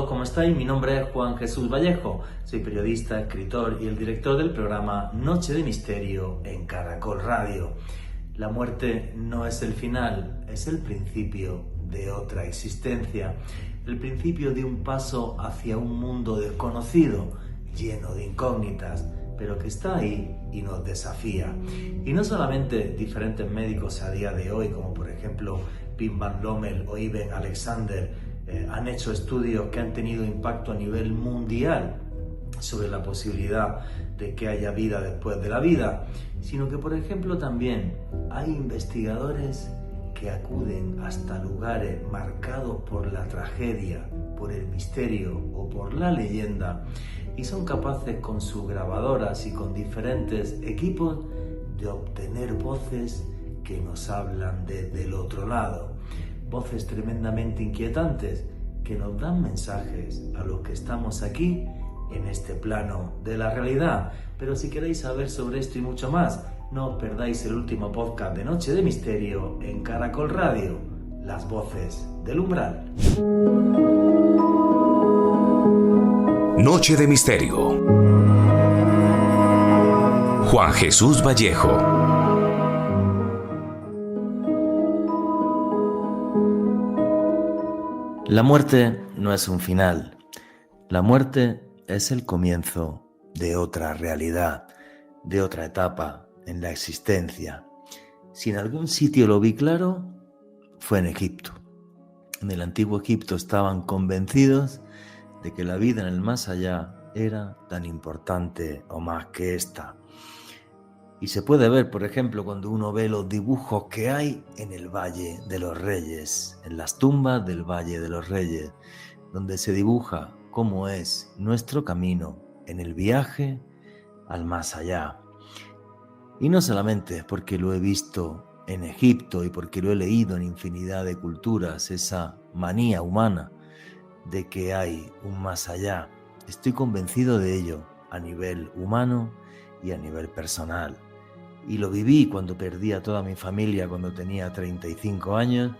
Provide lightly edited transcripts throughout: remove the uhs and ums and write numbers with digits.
todos, ¿cómo estáis? Mi nombre es Juan Jesús Vallejo, soy periodista, escritor y el director del programa Noche de Misterio en Caracol Radio. La muerte no es el final, es el principio de otra existencia, el principio de un paso hacia un mundo desconocido, lleno de incógnitas, pero que está ahí y nos desafía. Y no solamente diferentes médicos a día de hoy, como por ejemplo Pim Van Lommel o Iben Alexander, han hecho estudios que han tenido impacto a nivel mundial sobre la posibilidad de que haya vida después de la vida, sino que por ejemplo también hay investigadores que acuden hasta lugares marcados por la tragedia, por el misterio o por la leyenda y son capaces con sus grabadoras y con diferentes equipos de obtener voces que nos hablan desde el otro lado, voces tremendamente inquietantes que nos dan mensajes a los que estamos aquí en este plano de la realidad. Pero si queréis saber sobre esto y mucho más, no os perdáis el último podcast de Noche de Misterio en Caracol Radio, Las Voces del Umbral. Noche de Misterio. Juan Jesús Vallejo. La muerte no es un final. La muerte es el comienzo de otra realidad, de otra etapa en la existencia. Si en algún sitio lo vi claro, fue en Egipto. En el antiguo Egipto estaban convencidos de que la vida en el más allá era tan importante o más que esta. Y se puede ver, por ejemplo, cuando uno ve los dibujos que hay en el Valle de los Reyes, en las tumbas del Valle de los Reyes, donde se dibuja cómo es nuestro camino en el viaje al más allá. Y no solamente porque lo he visto en Egipto y porque lo he leído en infinidad de culturas, esa manía humana de que hay un más allá. Estoy convencido de ello a nivel humano y a nivel personal. Y lo viví cuando perdí a toda mi familia cuando tenía 35 años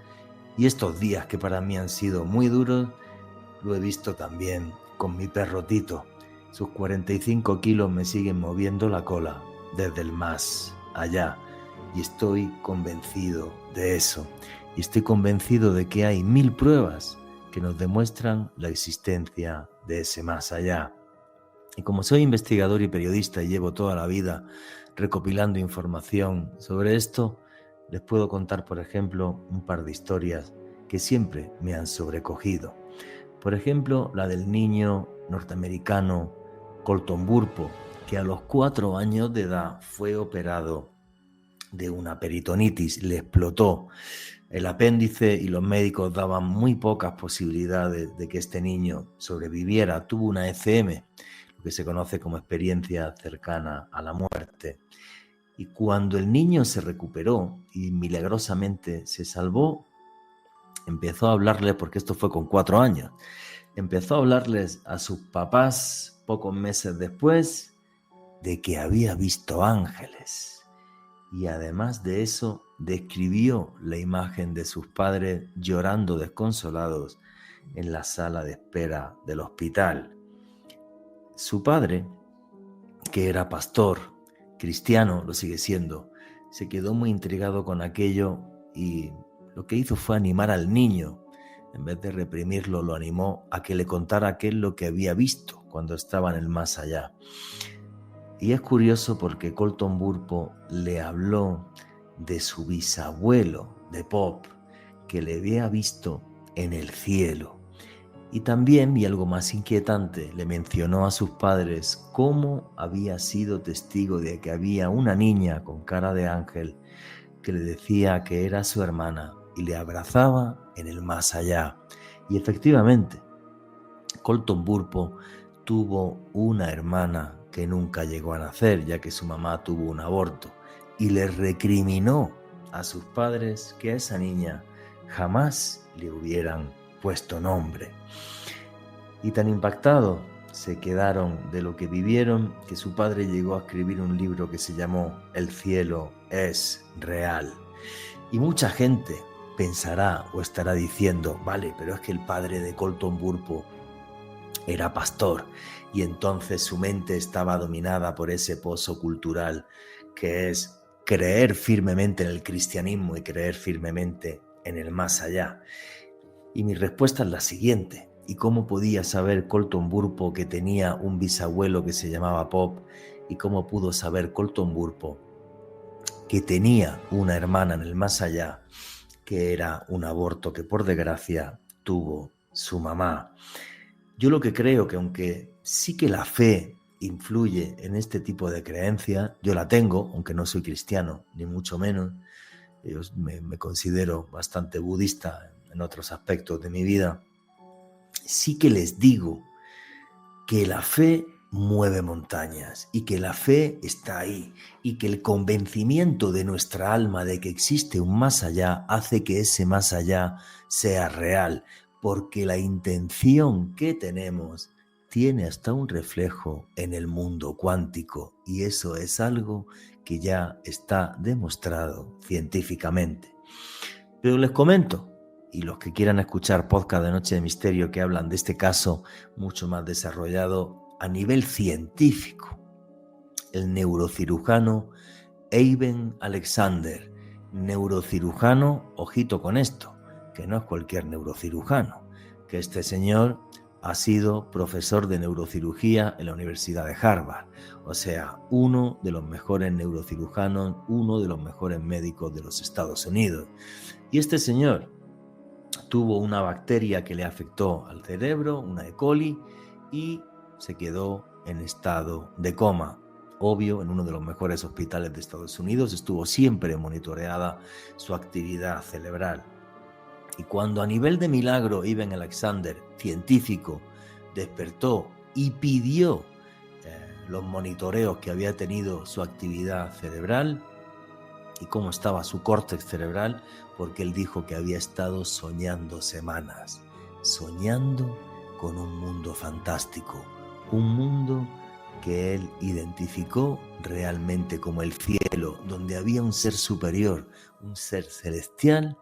y estos días que para mí han sido muy duros, lo he visto también con mi perro Tito. Sus 45 kilos me siguen moviendo la cola desde el más allá y estoy convencido de eso. Y estoy convencido de que hay 1000 pruebas que nos demuestran la existencia de ese más allá. Y como soy investigador y periodista y llevo toda la vida recopilando información sobre esto, les puedo contar, por ejemplo, un par de historias que siempre me han sobrecogido. Por ejemplo, la del niño norteamericano Colton Burpo, que a los 4 años de edad fue operado de una peritonitis, le explotó el apéndice y los médicos daban muy pocas posibilidades de que este niño sobreviviera. Tuvo una ECM, lo que se conoce como experiencia cercana a la muerte. Y cuando el niño se recuperó y milagrosamente se salvó, empezó a hablarles, porque esto fue con 4 años, empezó a hablarles a sus papás pocos meses después de que había visto ángeles. Y además de eso, describió la imagen de sus padres llorando desconsolados en la sala de espera del hospital. Su padre, que era pastor, cristiano, lo sigue siendo, se quedó muy intrigado con aquello y lo que hizo fue animar al niño. En vez de reprimirlo, lo animó a que le contara qué es lo que había visto cuando estaba en el más allá. Y es curioso porque Colton Burpo le habló de su bisabuelo, de Pop, que le había visto en el cielo. Y también, y algo más inquietante, le mencionó a sus padres cómo había sido testigo de que había una niña con cara de ángel que le decía que era su hermana y le abrazaba en el más allá. Y efectivamente, Colton Burpo tuvo una hermana que nunca llegó a nacer, ya que su mamá tuvo un aborto, y le recriminó a sus padres que a esa niña jamás le hubieran puesto nombre. Y tan impactados se quedaron de lo que vivieron que su padre llegó a escribir un libro que se llamó El cielo es real. Y mucha gente pensará o estará diciendo, vale, pero es que el padre de Colton Burpo era pastor y entonces su mente estaba dominada por ese pozo cultural que es creer firmemente en el cristianismo y creer firmemente en el más allá. Y mi respuesta es la siguiente: ¿y cómo podía saber Colton Burpo que tenía un bisabuelo que se llamaba Pop? ¿Y cómo pudo saber Colton Burpo que tenía una hermana en el más allá que era un aborto que por desgracia tuvo su mamá? Yo lo que creo que aunque sí que la fe influye en este tipo de creencias, yo la tengo, aunque no soy cristiano, ni mucho menos. Yo me considero bastante budista en otros aspectos de mi vida. Sí que les digo que la fe mueve montañas y que la fe está ahí y que el convencimiento de nuestra alma de que existe un más allá hace que ese más allá sea real, porque la intención que tenemos tiene hasta un reflejo en el mundo cuántico y eso es algo que ya está demostrado científicamente. Pero les comento, y los que quieran escuchar podcast de Noche de Misterio que hablan de este caso mucho más desarrollado a nivel científico, el neurocirujano Eben Alexander, neurocirujano, ojito con esto, que no es cualquier neurocirujano, que este señor ha sido profesor de neurocirugía en la Universidad de Harvard, o sea, uno de los mejores neurocirujanos, uno de los mejores médicos de los Estados Unidos. Y este señor tuvo una bacteria que le afectó al cerebro, una E. coli, y se quedó en estado de coma. Obvio, en uno de los mejores hospitales de Estados Unidos, estuvo siempre monitoreada su actividad cerebral. Y cuando a nivel de milagro Eben Alexander, científico, despertó y pidió los monitoreos que había tenido su actividad cerebral y cómo estaba su córtex cerebral, porque él dijo que había estado soñando semanas, soñando con un mundo fantástico, un mundo que él identificó realmente como el cielo, donde había un ser superior, un ser celestial,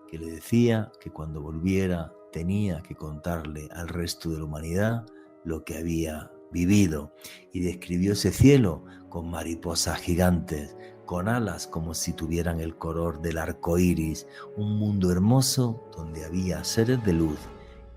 que le decía que cuando volviera tenía que contarle al resto de la humanidad lo que había vivido, y describió ese cielo con mariposas gigantes, con alas como si tuvieran el color del arco iris, un mundo hermoso donde había seres de luz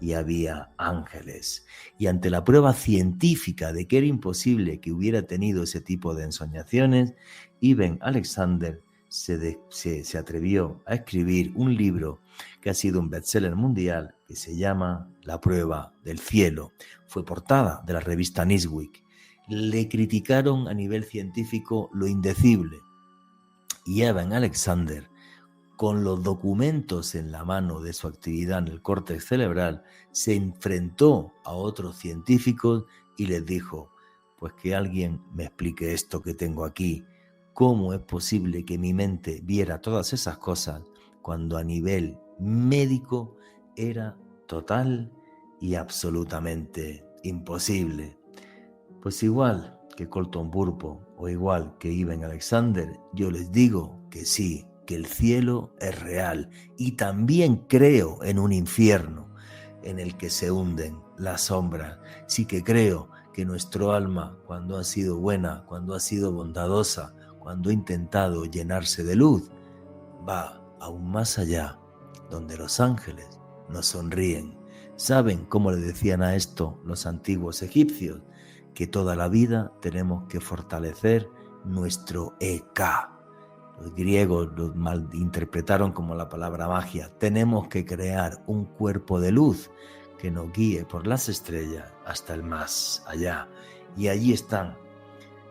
y había ángeles. Y ante la prueba científica de que era imposible que hubiera tenido ese tipo de ensoñaciones, Eben Alexander se atrevió a escribir un libro que ha sido un bestseller mundial que se llama La prueba del cielo. Fue portada de la revista Newsweek. Le criticaron a nivel científico lo indecible. Y Eben Alexander, con los documentos en la mano de su actividad en el córtex cerebral, se enfrentó a otros científicos y les dijo: pues que alguien me explique esto que tengo aquí. ¿Cómo es posible que mi mente viera todas esas cosas cuando a nivel médico era total y absolutamente imposible? Pues igual que Colton Burpo o igual que Eben Alexander, yo les digo que sí, que el cielo es real y también creo en un infierno en el que se hunden las sombras. Sí que creo que nuestro alma, cuando ha sido buena, cuando ha sido bondadosa, cuando ha intentado llenarse de luz, va aún más allá, donde los ángeles nos sonríen. ¿Saben cómo le decían a esto los antiguos egipcios? Que toda la vida tenemos que fortalecer nuestro EK. Los griegos lo malinterpretaron como la palabra magia. Tenemos que crear un cuerpo de luz que nos guíe por las estrellas hasta el más allá. Y allí están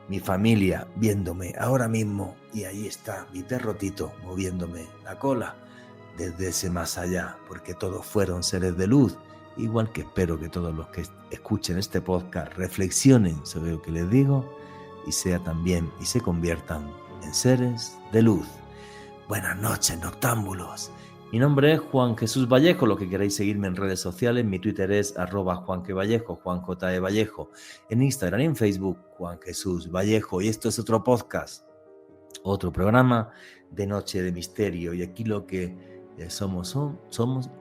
mi familia viéndome ahora mismo, y ahí está mi perro Tito moviéndome la cola desde ese más allá, porque todos fueron seres de luz, igual que espero que todos los que escuchen este podcast reflexionen sobre lo que les digo y sea también y se conviertan en seres de luz. Buenas noches, noctámbulos. Mi nombre es Juan Jesús Vallejo. Lo que queráis seguirme en redes sociales, mi Twitter es @JuanQVallejo, Juan J. Vallejo. En Instagram y en Facebook, Juan Jesús Vallejo. Y esto es otro podcast, otro programa de Noche de Misterio. Y aquí lo que Somos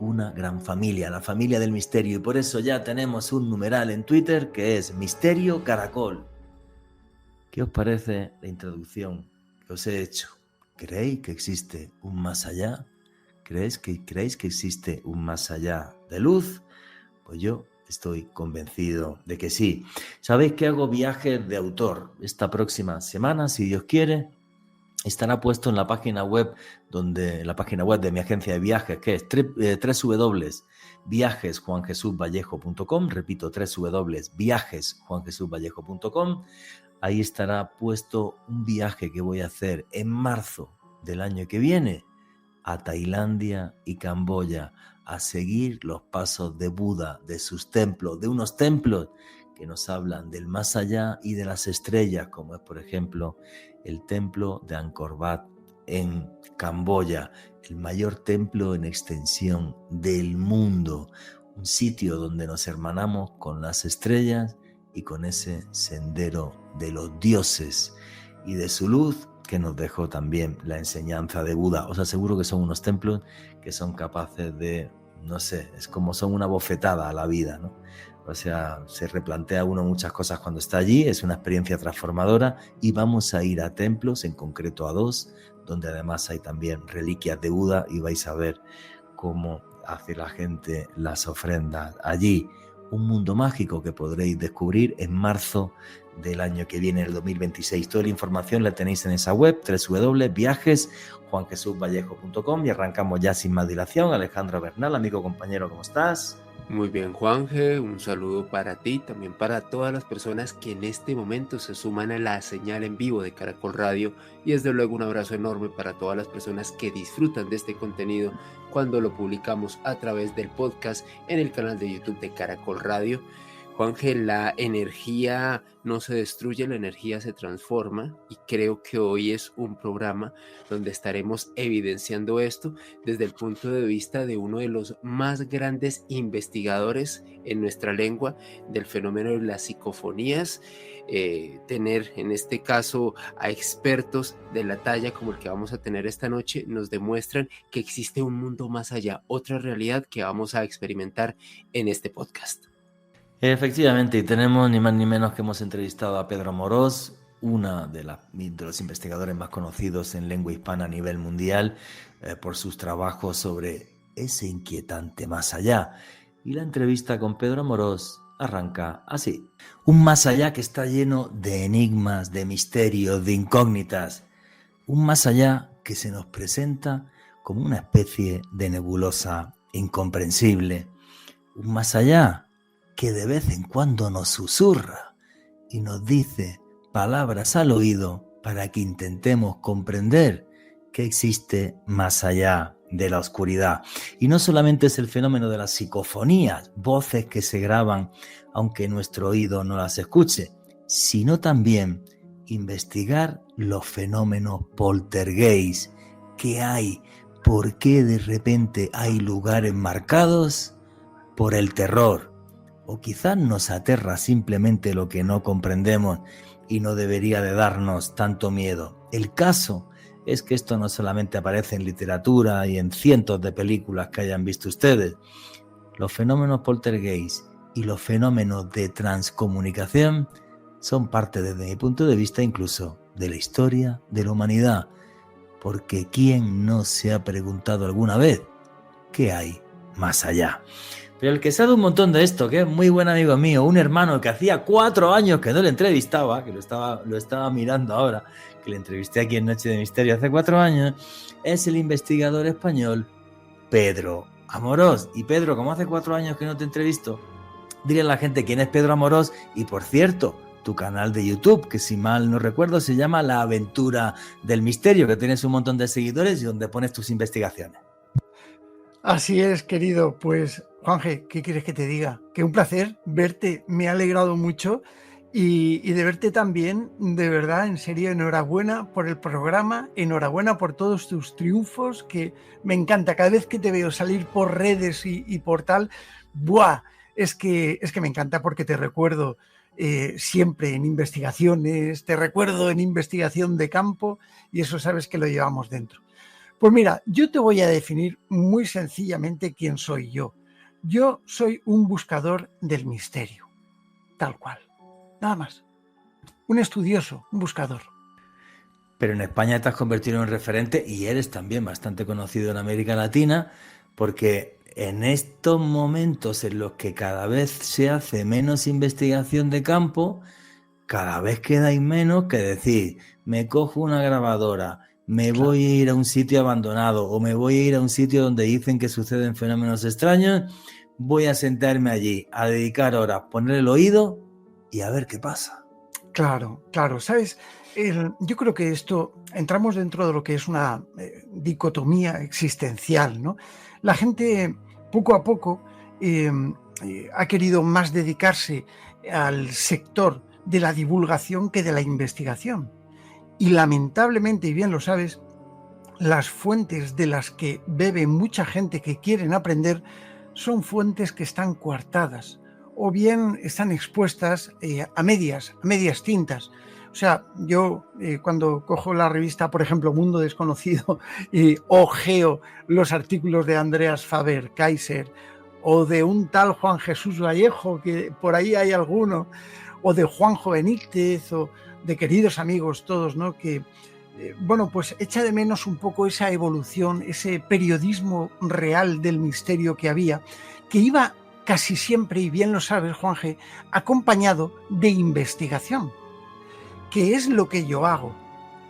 una gran familia, la familia del misterio, y por eso ya tenemos un numeral en Twitter que es Misterio Caracol. ¿Qué os parece la introducción que os he hecho? ¿Creéis que existe un más allá? ¿Creéis que existe un más allá de luz? Pues yo estoy convencido de que sí. ¿Sabéis que hago viajes de autor? Esta próxima semana, si Dios quiere, estará puesto en la página web de mi agencia de viajes, que es www.viajesjuanjesusvallejo.com. Repito, www.viajesjuanjesusvallejo.com. Ahí estará puesto un viaje que voy a hacer en marzo del año que viene a Tailandia y Camboya, a seguir los pasos de Buda, de sus templos, de unos templos que nos hablan del más allá y de las estrellas, como es, por ejemplo, el templo de Angkor Wat en Camboya, el mayor templo en extensión del mundo, un sitio donde nos hermanamos con las estrellas y con ese sendero de los dioses y de su luz que nos dejó también la enseñanza de Buda. Os aseguro que son unos templos que son capaces de, no sé, es como son una bofetada a la vida, ¿no? O sea, se replantea uno muchas cosas cuando está allí, es una experiencia transformadora, y vamos a ir a templos, en concreto a 2, donde además hay también reliquias de Buda, y vais a ver cómo hace la gente las ofrendas allí. Un mundo mágico que podréis descubrir en marzo del año que viene, el 2026. Toda la información la tenéis en esa web, www.viajesjuanjesusvallejo.com, y arrancamos ya sin más dilación. Alejandro Bernal, amigo, compañero, ¿cómo estás? Muy bien, Juanje, un saludo para ti, también para todas las personas que en este momento se suman a la señal en vivo de Caracol Radio, y desde luego un abrazo enorme para todas las personas que disfrutan de este contenido cuando lo publicamos a través del podcast en el canal de YouTube de Caracol Radio. Juanje, la energía no se destruye, la energía se transforma, y creo que hoy es un programa donde estaremos evidenciando esto desde el punto de vista de uno de los más grandes investigadores en nuestra lengua del fenómeno de las psicofonías. Tener en este caso a expertos de la talla como el que vamos a tener esta noche nos demuestran que existe un mundo más allá, otra realidad que vamos a experimentar en este podcast. Efectivamente, y tenemos ni más ni menos que hemos entrevistado a Pedro Amorós, uno de los investigadores más conocidos en lengua hispana a nivel mundial, por sus trabajos sobre ese inquietante más allá. Y la entrevista con Pedro Amorós arranca así. Un más allá que está lleno de enigmas, de misterios, de incógnitas. Un más allá que se nos presenta como una especie de nebulosa incomprensible. Un más allá que de vez en cuando nos susurra y nos dice palabras al oído para que intentemos comprender que existe más allá de la oscuridad. Y no solamente es el fenómeno de las psicofonías, voces que se graban aunque nuestro oído no las escuche, sino también investigar los fenómenos poltergeist. ¿Qué hay? ¿Por qué de repente hay lugares marcados por el terror? O quizás nos aterra simplemente lo que no comprendemos y no debería de darnos tanto miedo. El caso es que esto no solamente aparece en literatura y en cientos de películas que hayan visto ustedes. Los fenómenos poltergeist y los fenómenos de transcomunicación son parte, desde mi punto de vista, incluso de la historia de la humanidad. Porque ¿quién no se ha preguntado alguna vez qué hay más allá? Pero el que sabe un montón de esto, que es muy buen amigo mío, un hermano que hacía 4 años que no le entrevistaba, que lo estaba mirando ahora, que le entrevisté aquí en Noche de Misterio hace 4 años, es el investigador español Pedro Amorós. Y Pedro, como hace 4 años que no te entrevisto, dile a la gente quién es Pedro Amorós. Y por cierto, tu canal de YouTube, que si mal no recuerdo se llama La Aventura del Misterio, que tienes un montón de seguidores y donde pones tus investigaciones. Así es, querido. Pues, Juanje, ¿qué quieres que te diga? Que un placer verte, me ha alegrado mucho y de verte también, de verdad, en serio, enhorabuena por el programa, enhorabuena por todos tus triunfos, que me encanta. Cada vez que te veo salir por redes y por tal, ¡buah! Es que me encanta porque te recuerdo siempre en investigaciones, te recuerdo en investigación de campo y eso sabes que lo llevamos dentro. Pues mira, yo te voy a definir muy sencillamente quién soy yo. Yo soy un buscador del misterio, tal cual, nada más. Un estudioso, un buscador. Pero en España te has convertido en referente y eres también bastante conocido en América Latina, porque en estos momentos en los que cada vez se hace menos investigación de campo, cada vez quedáis menos que decir, me cojo una grabadora, me Claro. voy a ir a un sitio abandonado o me voy a ir a un sitio donde dicen que suceden fenómenos extraños, voy a sentarme allí, a dedicar horas, poner el oído y a ver qué pasa. Claro, claro. ¿Sabes? Yo creo que esto, entramos dentro de lo que es una dicotomía existencial, ¿no? La gente, poco a poco, ha querido más dedicarse al sector de la divulgación que de la investigación. Y lamentablemente, y bien lo sabes, las fuentes de las que bebe mucha gente que quieren aprender son fuentes que están coartadas o bien están expuestas a medias tintas. O sea, yo cuando cojo la revista, por ejemplo, Mundo Desconocido y ojeo los artículos de Andreas Faber-Kaiser o de un tal Juan Jesús Vallejo, que por ahí hay alguno, o de Juanjo Benítez o de queridos amigos todos, ¿no? Que bueno, pues echa de menos un poco esa evolución, ese periodismo real del misterio que había, que iba casi siempre, y bien lo sabes, Juanje, acompañado de investigación, que es lo que yo hago.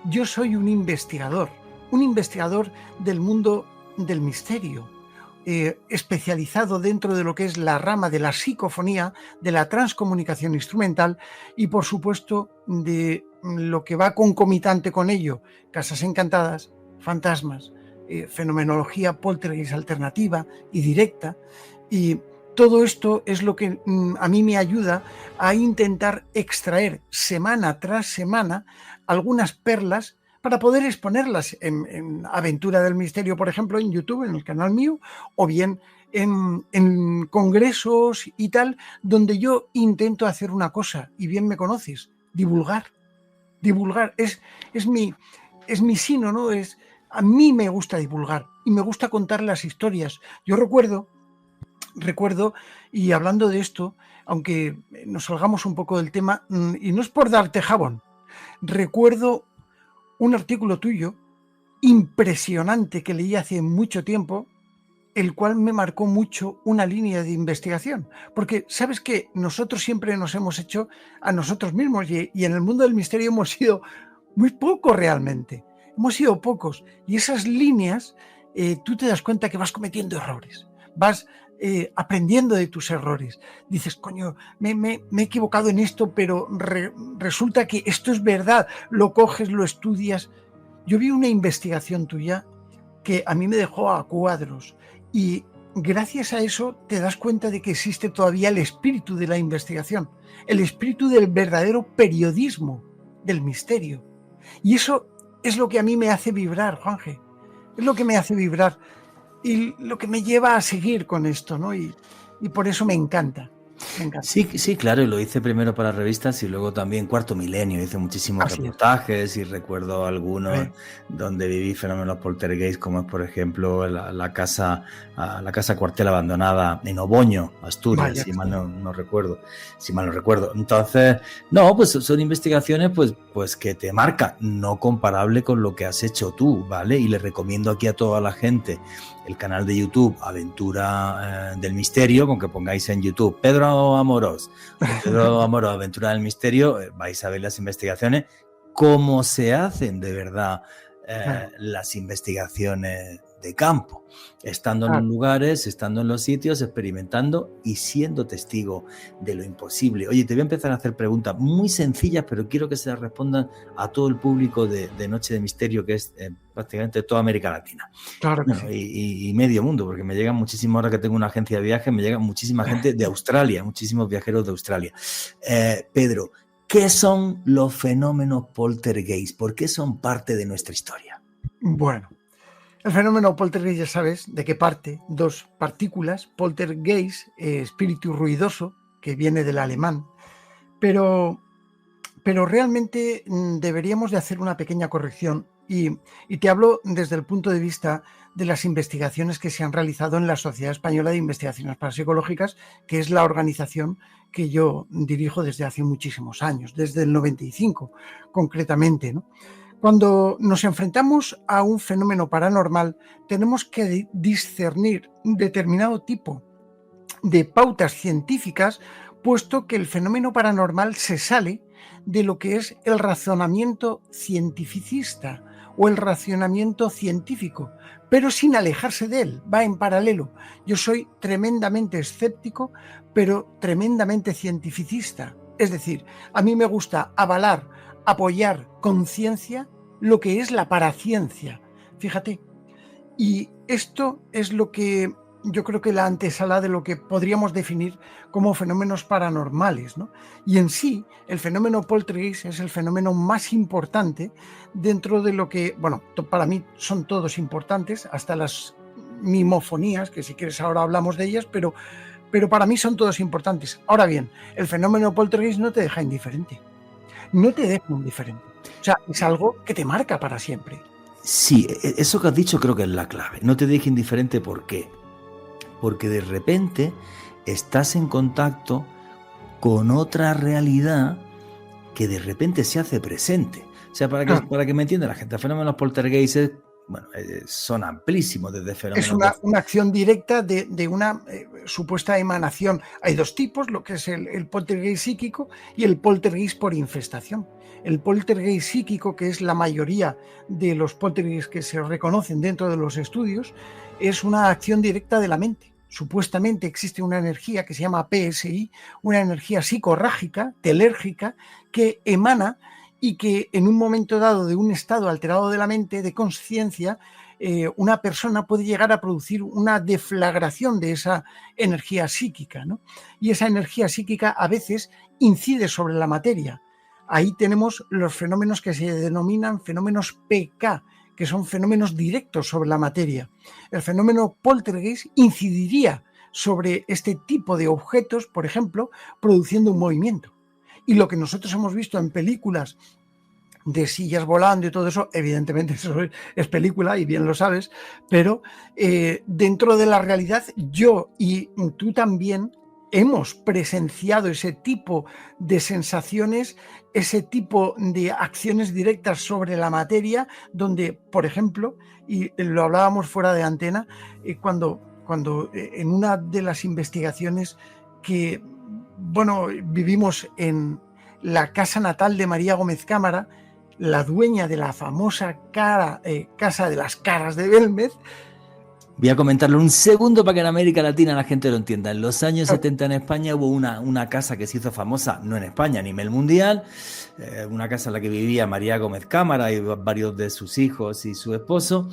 Yo soy un investigador del mundo del misterio, especializado dentro de lo que es la rama de la psicofonía, de la transcomunicación instrumental y, por supuesto, de lo que va concomitante con ello, casas encantadas, fantasmas, fenomenología poltergeist alternativa y directa, y todo esto es lo que a mí me ayuda a intentar extraer semana tras semana algunas perlas para poder exponerlas en Aventura del Misterio, por ejemplo, en YouTube, en el canal mío, o bien en congresos y tal, donde yo intento hacer una cosa, y bien me conoces, divulgar. Divulgar es mi sino, ¿no? A mí me gusta divulgar y me gusta contar las historias. Yo recuerdo, y hablando de esto, aunque nos salgamos un poco del tema, y no es por darte jabón, recuerdo un artículo tuyo impresionante que leí hace mucho tiempo, el cual me marcó mucho una línea de investigación. Porque sabes que nosotros siempre nos hemos hecho a nosotros mismos y en el mundo del misterio hemos sido muy pocos realmente. Hemos sido pocos. Y esas líneas, tú te das cuenta que vas cometiendo errores. Vas aprendiendo de tus errores. Dices, coño, me he equivocado en esto, pero resulta que esto es verdad. Lo coges, lo estudias. Yo vi una investigación tuya que a mí me dejó a cuadros y gracias a eso te das cuenta de que existe todavía el espíritu de la investigación, el espíritu del verdadero periodismo del misterio. Y eso es lo que a mí me hace vibrar, Juanje. Es lo que me hace vibrar y lo que me lleva a seguir con esto, ¿no? Y por eso me encanta. Me encanta. Sí, claro, y lo hice primero para revistas y luego también Cuarto Milenio. Hice muchísimos reportajes y recuerdo algunos donde viví fenómenos poltergeist, como es, por ejemplo, la casa cuartel abandonada en Oboño, Asturias, Vaya, si mal no recuerdo. Entonces, no, pues son investigaciones pues que te marcan, no comparable con lo que has hecho tú, ¿vale? Y le recomiendo aquí a toda la gente el canal de YouTube Aventura del Misterio, con que pongáis en YouTube Pedro Amorós, Aventura del Misterio, vais a ver las investigaciones, cómo se hacen de verdad las investigaciones de campo, estando en los lugares, estando en los sitios, experimentando y siendo testigo de lo imposible. Oye, te voy a empezar a hacer preguntas muy sencillas, pero quiero que se las respondan a todo el público de Noche de Misterio, que es prácticamente toda América Latina. Claro que y medio mundo, porque me llegan muchísimas, ahora que tengo una agencia de viajes, me llega muchísima gente de Australia, muchísimos viajeros de Australia. Pedro, ¿qué son los fenómenos poltergeist? ¿Por qué son parte de nuestra historia? Bueno, el fenómeno poltergeist ya sabes de qué parte, dos partículas, poltergeist, espíritu ruidoso, que viene del alemán, pero realmente deberíamos de hacer una pequeña corrección Y te hablo desde el punto de vista de las investigaciones que se han realizado en la Sociedad Española de Investigaciones Parapsicológicas, que es la organización que yo dirijo desde hace muchísimos años, desde el 95 concretamente, ¿no? Cuando nos enfrentamos a un fenómeno paranormal, tenemos que discernir un determinado tipo de pautas científicas, puesto que el fenómeno paranormal se sale de lo que es el razonamiento cientificista o el razonamiento científico, pero sin alejarse de él, va en paralelo. Yo soy tremendamente escéptico, pero tremendamente cientificista. Es decir, a mí me gusta avalar, apoyar con ciencia lo que es la paraciencia. Fíjate, y esto es lo que yo creo que la antesala de lo que podríamos definir como fenómenos paranormales, ¿no? Y en sí, el fenómeno poltergeist es el fenómeno más importante dentro de lo que, bueno, para mí son todos importantes, hasta las mimofonías, que si quieres ahora hablamos de ellas, pero para mí son todos importantes. Ahora bien, el fenómeno poltergeist no te deja indiferente, no te deja indiferente. O sea, es algo que te marca para siempre. Sí, eso que has dicho creo que es la clave. No te dejes indiferente, ¿por qué? Porque de repente estás en contacto con otra realidad que de repente se hace presente. O sea, para que me entienda la gente, fenómenos poltergeist son amplísimos desde fenómenos. Es una acción directa de una supuesta emanación. Hay dos tipos, lo que es el poltergeist psíquico y el poltergeist por infestación. El poltergeist psíquico, que es la mayoría de los poltergeist que se reconocen dentro de los estudios, es una acción directa de la mente. Supuestamente existe una energía que se llama PSI, una energía psicorrágica, telérgica, que emana y que en un momento dado de un estado alterado de la mente, de consciencia, una persona puede llegar a producir una deflagración de esa energía psíquica, ¿no? Y esa energía psíquica a veces incide sobre la materia. Ahí tenemos los fenómenos que se denominan fenómenos PK, que son fenómenos directos sobre la materia. El fenómeno poltergeist incidiría sobre este tipo de objetos, por ejemplo, produciendo un movimiento. Y lo que nosotros hemos visto en películas de sillas volando y todo eso, evidentemente eso es película y bien lo sabes, pero dentro de la realidad yo y tú también hemos presenciado ese tipo de sensaciones, ese tipo de acciones directas sobre la materia, donde, por ejemplo, y lo hablábamos fuera de antena, cuando en una de las investigaciones que, bueno, vivimos en la casa natal de María Gómez Cámara, la dueña de la famosa Casa de las Caras de Belmez. Voy a comentarlo un segundo para que en América Latina la gente lo entienda. En los años 70 en España hubo una casa que se hizo famosa, no en España, a nivel mundial, una casa en la que vivía María Gómez Cámara y varios de sus hijos y su esposo,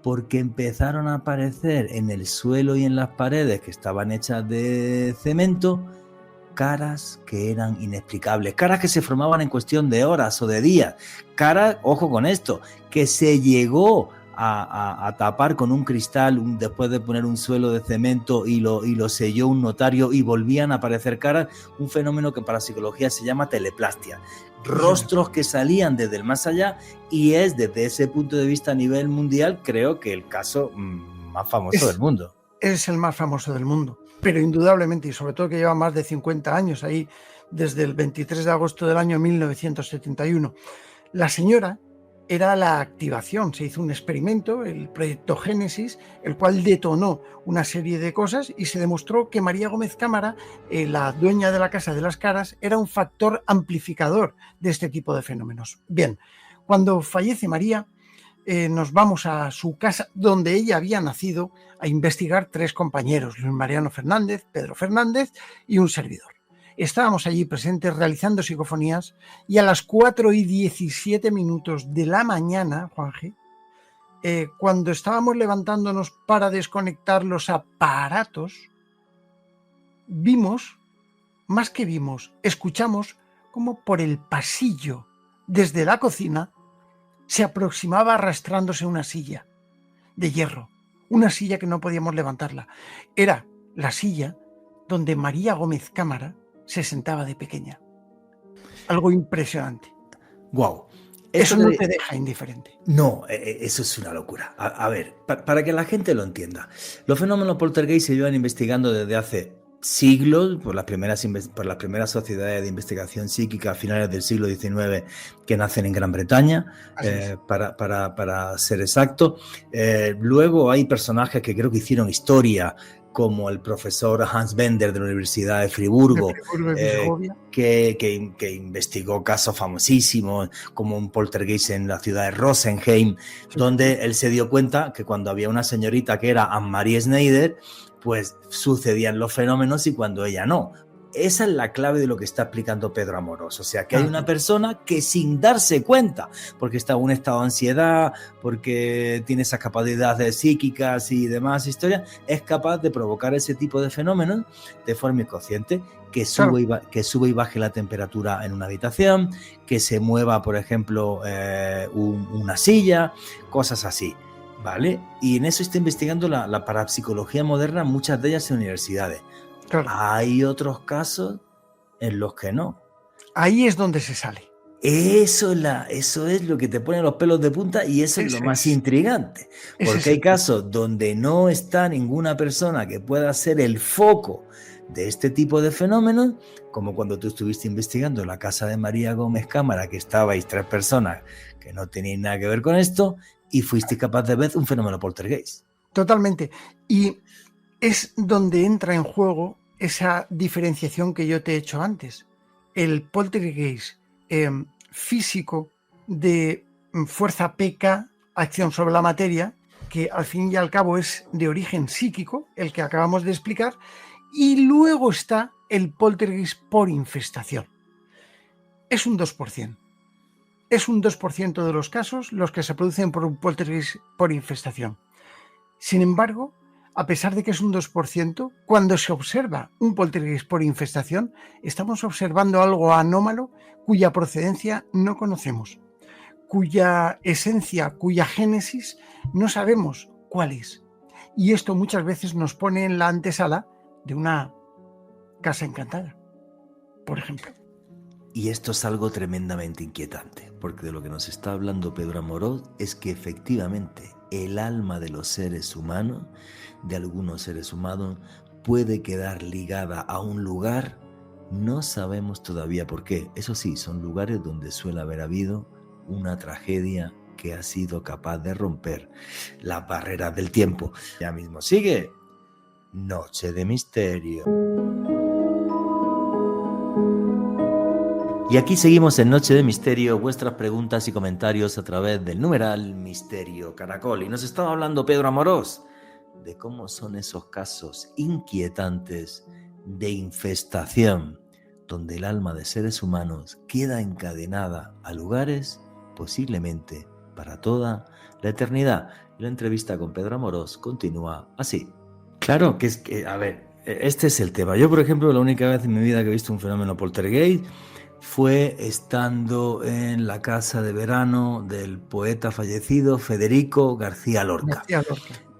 porque empezaron a aparecer en el suelo y en las paredes, que estaban hechas de cemento, caras que eran inexplicables, caras que se formaban en cuestión de horas o de días, caras, ojo con esto, que se llegó a tapar con un cristal después de poner un suelo de cemento y lo selló un notario y volvían a aparecer caras, un fenómeno que para psicología se llama teleplastia, rostros que salían desde el más allá, y es desde ese punto de vista a nivel mundial creo que el caso más famoso del mundo. Es el más famoso del mundo, pero indudablemente, y sobre todo que lleva más de 50 años ahí, desde el 23 de agosto del año 1971. La señora era la activación, se hizo un experimento, el proyecto Génesis, el cual detonó una serie de cosas y se demostró que María Gómez Cámara, la dueña de la Casa de las Caras, era un factor amplificador de este tipo de fenómenos. Bien, cuando fallece María, nos vamos a su casa donde ella había nacido a investigar 3 compañeros, Luis Mariano Fernández, Pedro Fernández y un servidor. Estábamos allí presentes realizando psicofonías y a las 4:17 de la mañana, Juanje, cuando estábamos levantándonos para desconectar los aparatos, escuchamos como por el pasillo desde la cocina se aproximaba arrastrándose una silla de hierro, una silla que no podíamos levantarla. Era la silla donde María Gómez Cámara se sentaba de pequeña. Algo impresionante. Wow. Eso no te deja indiferente. No, eso es una locura. A ver, para que la gente lo entienda, los fenómenos poltergeist se llevan investigando desde hace siglos por las primeras sociedades de investigación psíquica a finales del siglo XIX que nacen en Gran Bretaña, para ser exacto. Luego hay personajes que creo que hicieron historia, como el profesor Hans Bender de la Universidad de Friburgo, que investigó casos famosísimos, como un poltergeist en la ciudad de Rosenheim, donde él se dio cuenta que cuando había una señorita que era Anne-Marie Schneider, pues sucedían los fenómenos y cuando ella no. Esa es la clave de lo que está explicando Pedro Amorós. O sea, que hay una persona que sin darse cuenta, porque está en un estado de ansiedad, porque tiene esas capacidades psíquicas y demás historias, es capaz de provocar ese tipo de fenómenos de forma inconsciente, que sube y baje la temperatura en una habitación, que se mueva, por ejemplo, una silla, cosas así, ¿vale? Y en eso está investigando la parapsicología moderna, muchas de ellas en universidades. Claro. Hay otros casos en los que no. Ahí es donde se sale. Eso es lo que te pone los pelos de punta y eso es lo más intrigante. Porque hay casos donde no está ninguna persona que pueda ser el foco de este tipo de fenómenos, como cuando tú estuviste investigando en la casa de María Gómez Cámara, que estabais 3 personas que no tenían nada que ver con esto y fuiste capaz de ver un fenómeno poltergeist. Totalmente. Y es donde entra en juego esa diferenciación que yo te he hecho antes. El poltergeist físico de fuerza PK, acción sobre la materia, que al fin y al cabo es de origen psíquico, el que acabamos de explicar, y luego está el poltergeist por infestación. Es un 2%. Es un 2% de los casos los que se producen por un poltergeist por infestación. Sin embargo, a pesar de que es un 2%, cuando se observa un poltergeist por infestación, estamos observando algo anómalo cuya procedencia no conocemos, cuya esencia, cuya génesis no sabemos cuál es. Y esto muchas veces nos pone en la antesala de una casa encantada, por ejemplo. Y esto es algo tremendamente inquietante, porque de lo que nos está hablando Pedro Amorós es que efectivamente el alma de los seres humanos, de algunos seres humanos, puede quedar ligada a un lugar, no sabemos todavía por qué. Eso sí, son lugares donde suele haber habido una tragedia que ha sido capaz de romper las barreras del tiempo. Ya mismo sigue Noche de Misterio. Y aquí seguimos en Noche de Misterio, vuestras preguntas y comentarios a través del numeral Misterio Caracol. Y nos estaba hablando Pedro Amorós de cómo son esos casos inquietantes de infestación, donde el alma de seres humanos queda encadenada a lugares posiblemente para toda la eternidad. La entrevista con Pedro Amorós continúa así. Claro que es que, a ver, este es el tema. Yo, por ejemplo, la única vez en mi vida que he visto un fenómeno poltergeist fue estando en la casa de verano del poeta fallecido Federico García Lorca,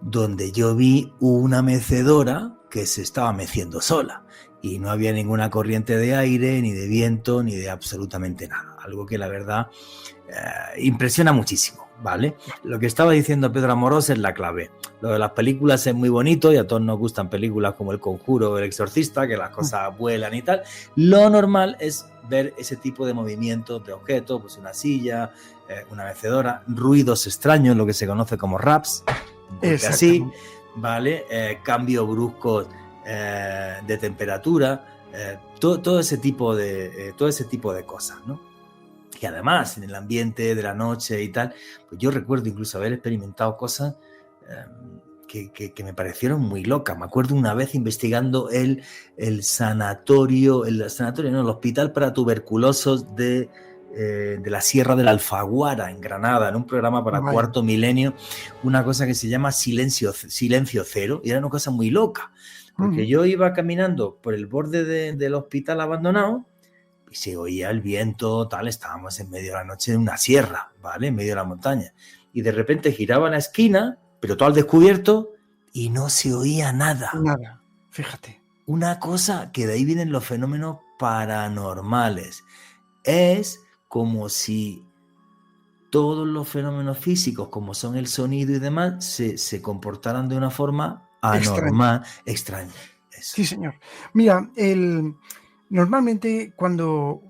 donde yo vi una mecedora que se estaba meciendo sola y no había ninguna corriente de aire, ni de viento, ni de absolutamente nada. Algo que la verdad impresiona muchísimo, ¿vale? Lo que estaba diciendo Pedro Amorós es la clave. Lo de las películas es muy bonito y a todos nos gustan películas como El Conjuro o El Exorcista, que las cosas vuelan y tal. Lo normal es ver ese tipo de movimientos de objetos, pues una silla, una mecedora, ruidos extraños, lo que se conoce como raps, así, ¿vale? Cambios bruscos de temperatura, todo ese tipo de cosas, ¿no? Y además, en el ambiente de la noche y tal, pues yo recuerdo incluso haber experimentado cosas que me parecieron muy locas. Me acuerdo una vez investigando el hospital para tuberculosos de la Sierra de la Alfaguara, en Granada, en un programa para Cuarto Milenio, una cosa que se llama Silencio Cero, y era una cosa muy loca, porque yo iba caminando por el borde del hospital abandonado, y se oía el viento, tal, estábamos en medio de la noche en una sierra, ¿vale? En medio de la montaña. Y de repente giraba la esquina, pero todo al descubierto, y no se oía nada. Nada, fíjate. Una cosa que de ahí vienen los fenómenos paranormales. Es como si todos los fenómenos físicos, como son el sonido y demás, se comportaran de una forma anormal, extraña. Eso. Sí, señor. Mira, normalmente cuando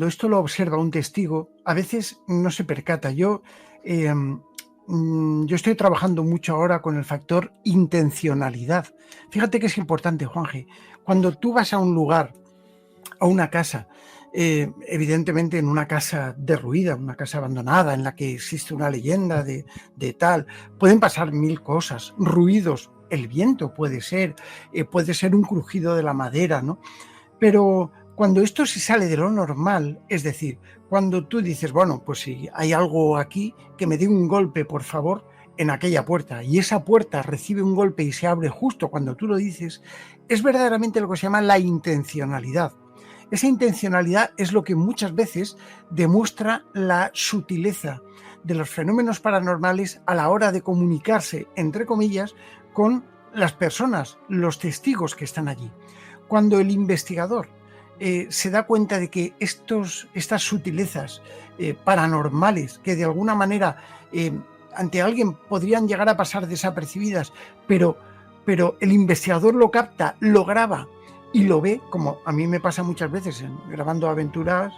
esto lo observa un testigo, a veces no se percata. Yo estoy trabajando mucho ahora con el factor intencionalidad. Fíjate que es importante, Juanje. Cuando tú vas a un lugar, a una casa, evidentemente en una casa derruida, una casa abandonada, en la que existe una leyenda de tal, pueden pasar mil cosas, ruidos, el viento puede ser un crujido de la madera, ¿no? Pero cuando esto se sale de lo normal, es decir, cuando tú dices, bueno, pues si hay algo aquí, que me dé un golpe, por favor, en aquella puerta, y esa puerta recibe un golpe y se abre justo cuando tú lo dices, es verdaderamente lo que se llama la intencionalidad. Esa intencionalidad es lo que muchas veces demuestra la sutileza de los fenómenos paranormales a la hora de comunicarse, entre comillas, con las personas, los testigos que están allí. Cuando el investigador se da cuenta de que estas sutilezas paranormales, que de alguna manera ante alguien podrían llegar a pasar desapercibidas, pero el investigador lo capta, lo graba y lo ve, como a mí me pasa muchas veces grabando aventuras,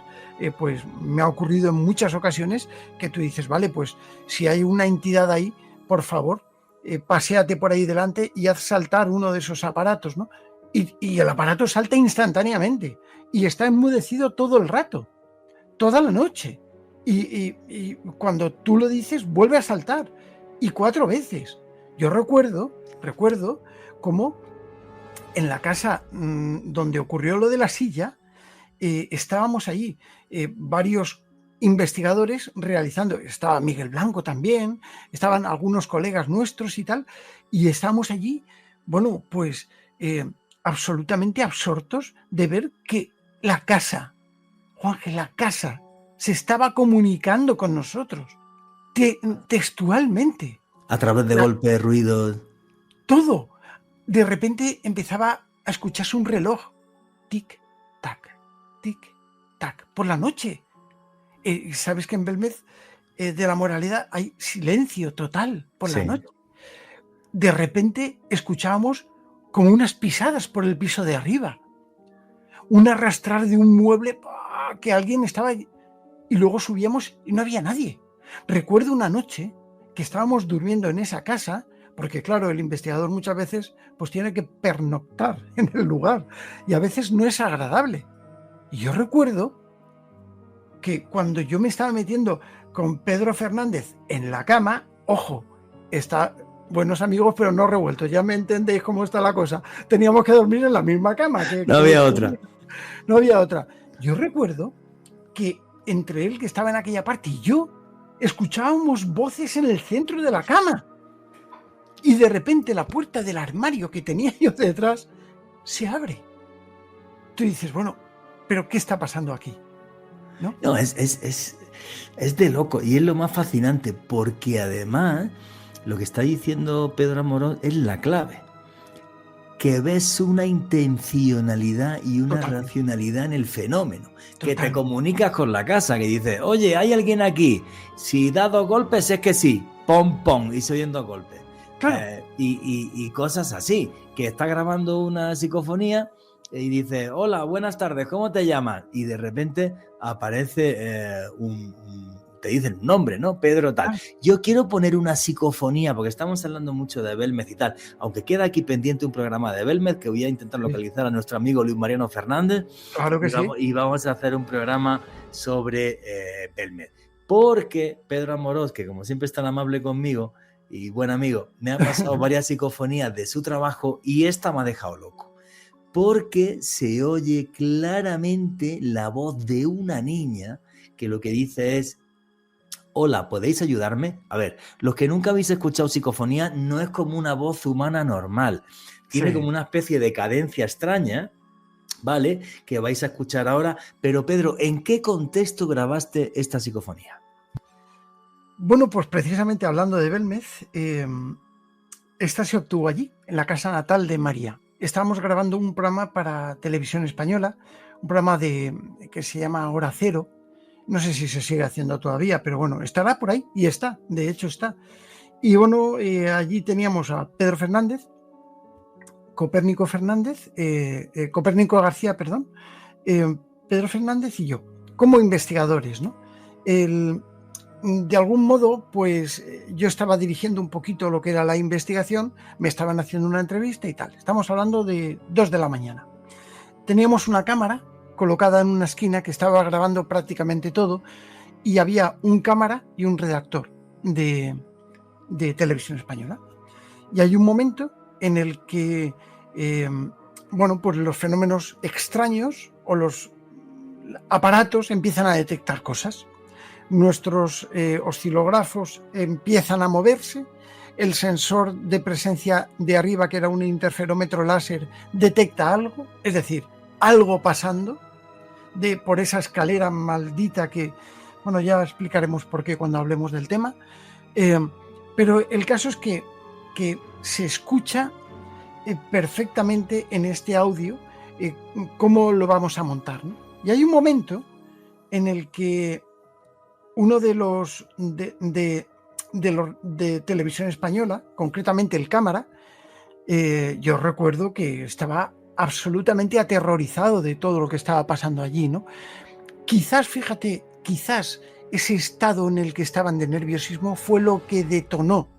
pues me ha ocurrido en muchas ocasiones que tú dices, vale, pues si hay una entidad ahí, por favor, paséate por ahí delante y haz saltar uno de esos aparatos, ¿no? Y el aparato salta instantáneamente y está enmudecido todo el rato, toda la noche. Y cuando tú lo dices, vuelve a saltar. Y 4 veces. Yo recuerdo cómo en la casa donde ocurrió lo de la silla, estábamos allí, varios investigadores realizando, estaba Miguel Blanco también, estaban algunos colegas nuestros y tal, y estábamos allí, bueno, pues absolutamente absortos de ver que la casa, Juanje, la casa se estaba comunicando con nosotros, textualmente. A través de golpes, ruidos. Todo. De repente empezaba a escucharse un reloj. Tic, tac, por la noche. ¿Sabes que en Belmez de la Moraleda hay silencio total por la noche? De repente escuchábamos como unas pisadas por el piso de arriba. Un arrastrar de un mueble que alguien estaba allí. Y luego subíamos y no había nadie. Recuerdo una noche que estábamos durmiendo en esa casa, porque claro, el investigador muchas veces pues tiene que pernoctar en el lugar y a veces no es agradable. Y yo recuerdo que cuando yo me estaba metiendo con Pedro Fernández en la cama, ojo, está buenos amigos pero no revueltos, ya me entendéis cómo está la cosa, teníamos que dormir en la misma cama. No había otra. No había otra. Yo recuerdo que entre él que estaba en aquella parte y yo escuchábamos voces en el centro de la cama y de repente la puerta del armario que tenía yo detrás se abre. Tú dices, bueno, ¿pero qué está pasando aquí? No, es de loco y es lo más fascinante porque además lo que está diciendo Pedro Amorós es la clave, que ves una intencionalidad y una racionalidad en el fenómeno, que te comunicas con la casa, que dices, oye, hay alguien aquí, si da 2 golpes es que sí, pom, pom, y se oyen 2 golpes. Claro. Y cosas así, que está grabando una psicofonía y dice, hola, buenas tardes, ¿cómo te llamas? Y de repente aparece te dicen un nombre, ¿no? Pedro tal. Yo quiero poner una psicofonía, porque estamos hablando mucho de Belmez y tal, aunque queda aquí pendiente un programa de Belmez que voy a intentar localizar a nuestro amigo Luis Mariano Fernández. Claro que sí. Y vamos a hacer un programa sobre Belmez. Porque Pedro Amorós, que como siempre es tan amable conmigo y buen amigo, me ha pasado varias psicofonías de su trabajo y esta me ha dejado loco. Porque se oye claramente la voz de una niña que lo que dice es, hola, ¿podéis ayudarme? A ver, los que nunca habéis escuchado psicofonía, no es como una voz humana normal. Tiene como una especie de cadencia extraña, ¿vale? Que vais a escuchar ahora. Pero Pedro, ¿en qué contexto grabaste esta psicofonía? Bueno, pues precisamente hablando de Belmez, esta se obtuvo allí, en la casa natal de María. Estábamos grabando un programa para Televisión Española, un programa que se llama Hora Cero, No sé si se sigue haciendo todavía, pero bueno, estará por ahí y está, de hecho está. Y bueno, allí teníamos a Pedro Fernández, Copérnico García, perdón, Pedro Fernández y yo, como investigadores, ¿no? De algún modo, pues yo estaba dirigiendo un poquito lo que era la investigación, me estaban haciendo una entrevista y tal. Estamos hablando de 2 de la mañana. Teníamos una cámara colocada en una esquina que estaba grabando prácticamente todo y había un cámara y un redactor de Televisión Española. Y hay un momento en el que, bueno, pues los fenómenos extraños o los aparatos empiezan a detectar cosas. Nuestros oscilógrafos empiezan a moverse, el sensor de presencia de arriba, que era un interferómetro láser, detecta algo, es decir, algo pasando por esa escalera maldita que, bueno, ya explicaremos por qué cuando hablemos del tema, pero el caso es que se escucha perfectamente en este audio cómo lo vamos a montar, ¿no? Y hay un momento en el que uno de los de Televisión Española, concretamente el cámara, yo recuerdo que estaba absolutamente aterrorizado de todo lo que estaba pasando allí, ¿no? Quizás, fíjate, ese estado en el que estaban de nerviosismo fue lo que detonó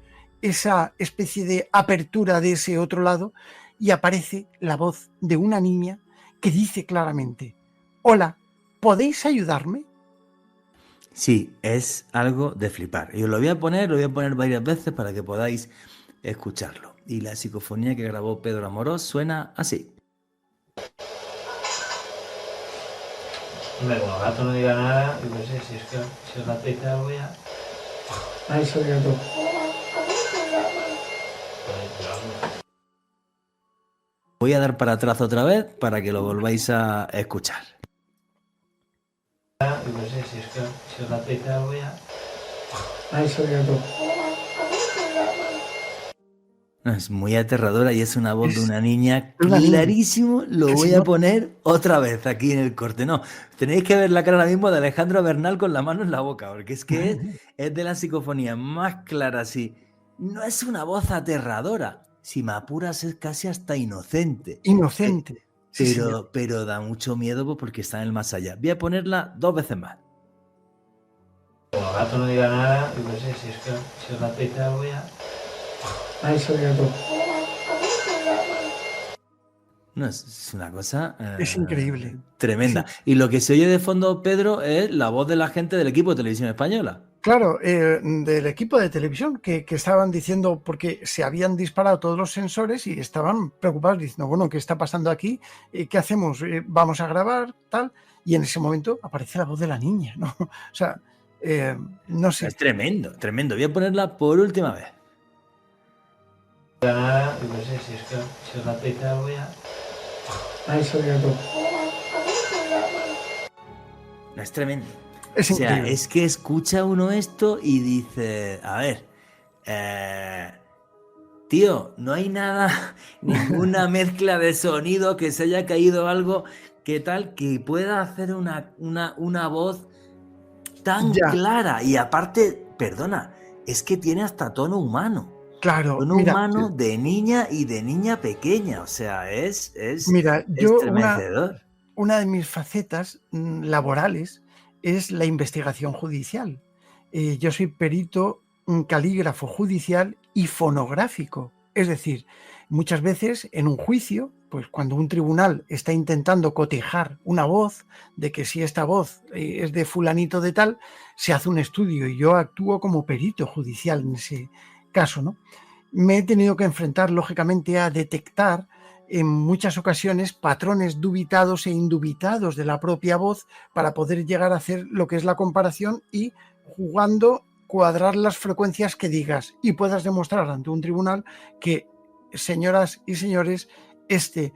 esa especie de apertura de ese otro lado y aparece la voz de una niña que dice claramente: hola, ¿podéis ayudarme? Sí, es algo de flipar. Y os lo voy a poner varias veces para que podáis escucharlo. Y la psicofonía que grabó Pedro Amorós suena así. Hombre, como gato no diga nada, yo qué sé, si el gato dice algo ya... Ahí soy gato. Voy a dar para atrás otra vez para que lo volváis a escuchar. Yo qué sé, si el gato dice algo ya... Ahí soy gato. No, es muy aterradora y es una voz de una niña una niña. clarísimo. Lo Que voy si a no- poner otra vez aquí en el corte. No, tenéis que ver la cara ahora mismo de Alejandro Bernal con la mano en la boca, porque es que es de la psicofonía más clara así. No es una voz aterradora. Si me apuras es casi hasta inocente. Inocente. Sí, señor. Pero da mucho miedo pues, porque está en el más allá. Voy a ponerla 2 veces más. Como gato no diga nada, yo qué sé, si el gato dice algo ya... Ahí soy gato. No, es una cosa Es increíble. tremenda. Y lo que se oye de fondo, Pedro, es la voz de la gente del equipo de Televisión Española. Claro, del equipo de televisión que estaban diciendo, porque se habían disparado todos los sensores y estaban preocupados diciendo, bueno, ¿qué está pasando aquí? ¿Qué hacemos? ¿Vamos a grabar? Tal. Y en ese momento aparece la voz de la niña, ¿no? O sea, no sé. Es tremendo, tremendo. Voy a ponerla por última vez. No diga nada, yo qué sé, si el gato dice algo ya... Ahí soy gato. No, es tremendo. Es O sea, increíble. es que escucha uno esto y dice, a ver, tío, no hay nada, ninguna mezcla de sonido que se haya caído algo que tal que pueda hacer una voz tan Ya. clara. Y aparte, perdona, es que tiene hasta tono humano. Claro, Tono mira, humano de niña y de niña pequeña. O sea, es yo estremecedor. una de mis facetas laborales es la investigación judicial. Yo soy perito calígrafo judicial y fonográfico. Es decir, muchas veces en un juicio, pues cuando un tribunal está intentando cotejar una voz, de que si esta voz es de fulanito de tal, se hace un estudio y yo actúo como perito judicial en ese caso, ¿no? Me he tenido que enfrentar, lógicamente, a detectar en muchas ocasiones patrones dubitados e indubitados de la propia voz para poder llegar a hacer lo que es la comparación y jugando cuadrar las frecuencias que digas y puedas demostrar ante un tribunal que, señoras y señores, esta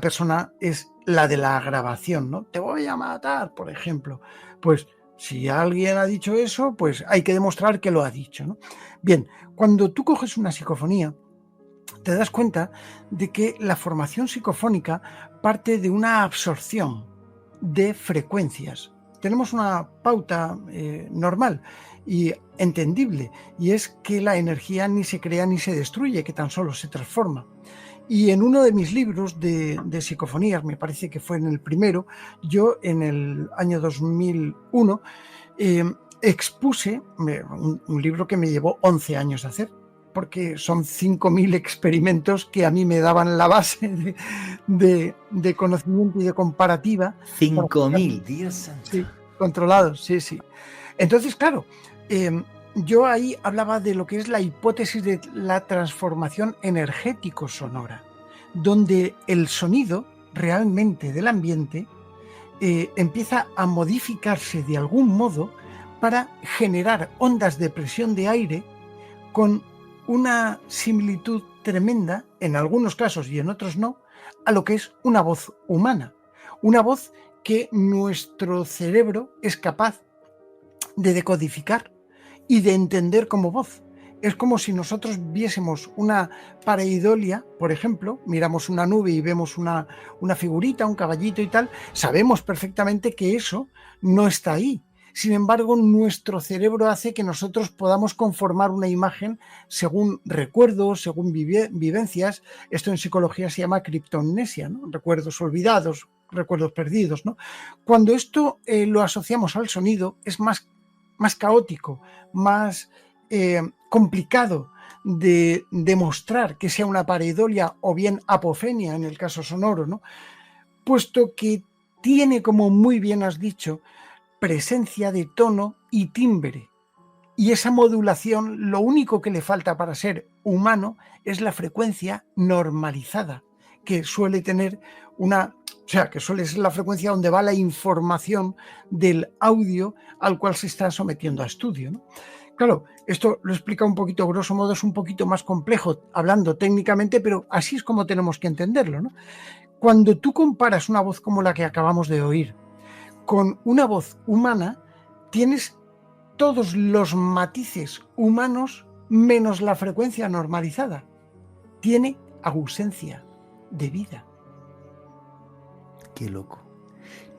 persona es la de la grabación, ¿no? Te voy a matar, por ejemplo. Pues si alguien ha dicho eso, pues hay que demostrar que lo ha dicho, ¿no? Bien, cuando tú coges una psicofonía, te das cuenta de que la formación psicofónica parte de una absorción de frecuencias tenemos una pauta normal y entendible, y es que la energía ni se crea ni se destruye, que tan solo se transforma. Y en uno de mis libros de psicofonías, me parece que fue en el primero, yo en el año 2001 expuse un libro que me llevó 11 años de hacer, porque son 5.000 experimentos que a mí me daban la base de conocimiento y de comparativa. 5.000, Dios santo. Sí, controlados, sí, sí. Entonces, claro, yo ahí hablaba de lo que es la hipótesis de la transformación energético-sonora, donde el sonido realmente del ambiente empieza a modificarse de algún modo para generar ondas de presión de aire con una similitud tremenda, en algunos casos y en otros no, a lo que es una voz humana. Una voz que nuestro cerebro es capaz de decodificar y de entender como voz. Es como si nosotros viésemos una pareidolia, por ejemplo, miramos una nube y vemos una figurita, un caballito y tal, sabemos perfectamente que eso no está ahí. Sin embargo, nuestro cerebro hace que nosotros podamos conformar una imagen según recuerdos, según vivencias. Esto en psicología se llama criptomnesia, ¿no? Recuerdos olvidados, recuerdos perdidos, ¿no? Cuando esto lo asociamos al sonido, es más caótico, más complicado de demostrar que sea una pareidolia o bien apofenia en el caso sonoro, ¿no? Puesto que tiene, como muy bien has dicho, presencia de tono y timbre. Y esa modulación, lo único que le falta para ser humano es la frecuencia normalizada, que suele tener que suele ser la frecuencia donde va la información del audio al cual se está sometiendo a estudio, ¿no? Claro, esto lo explica un poquito, grosso modo, es un poquito más complejo hablando técnicamente, pero así es como tenemos que entenderlo, ¿no? Cuando tú comparas una voz como la que acabamos de oír con una voz humana, tienes todos los matices humanos menos la frecuencia normalizada. Tiene ausencia de vida. Qué loco.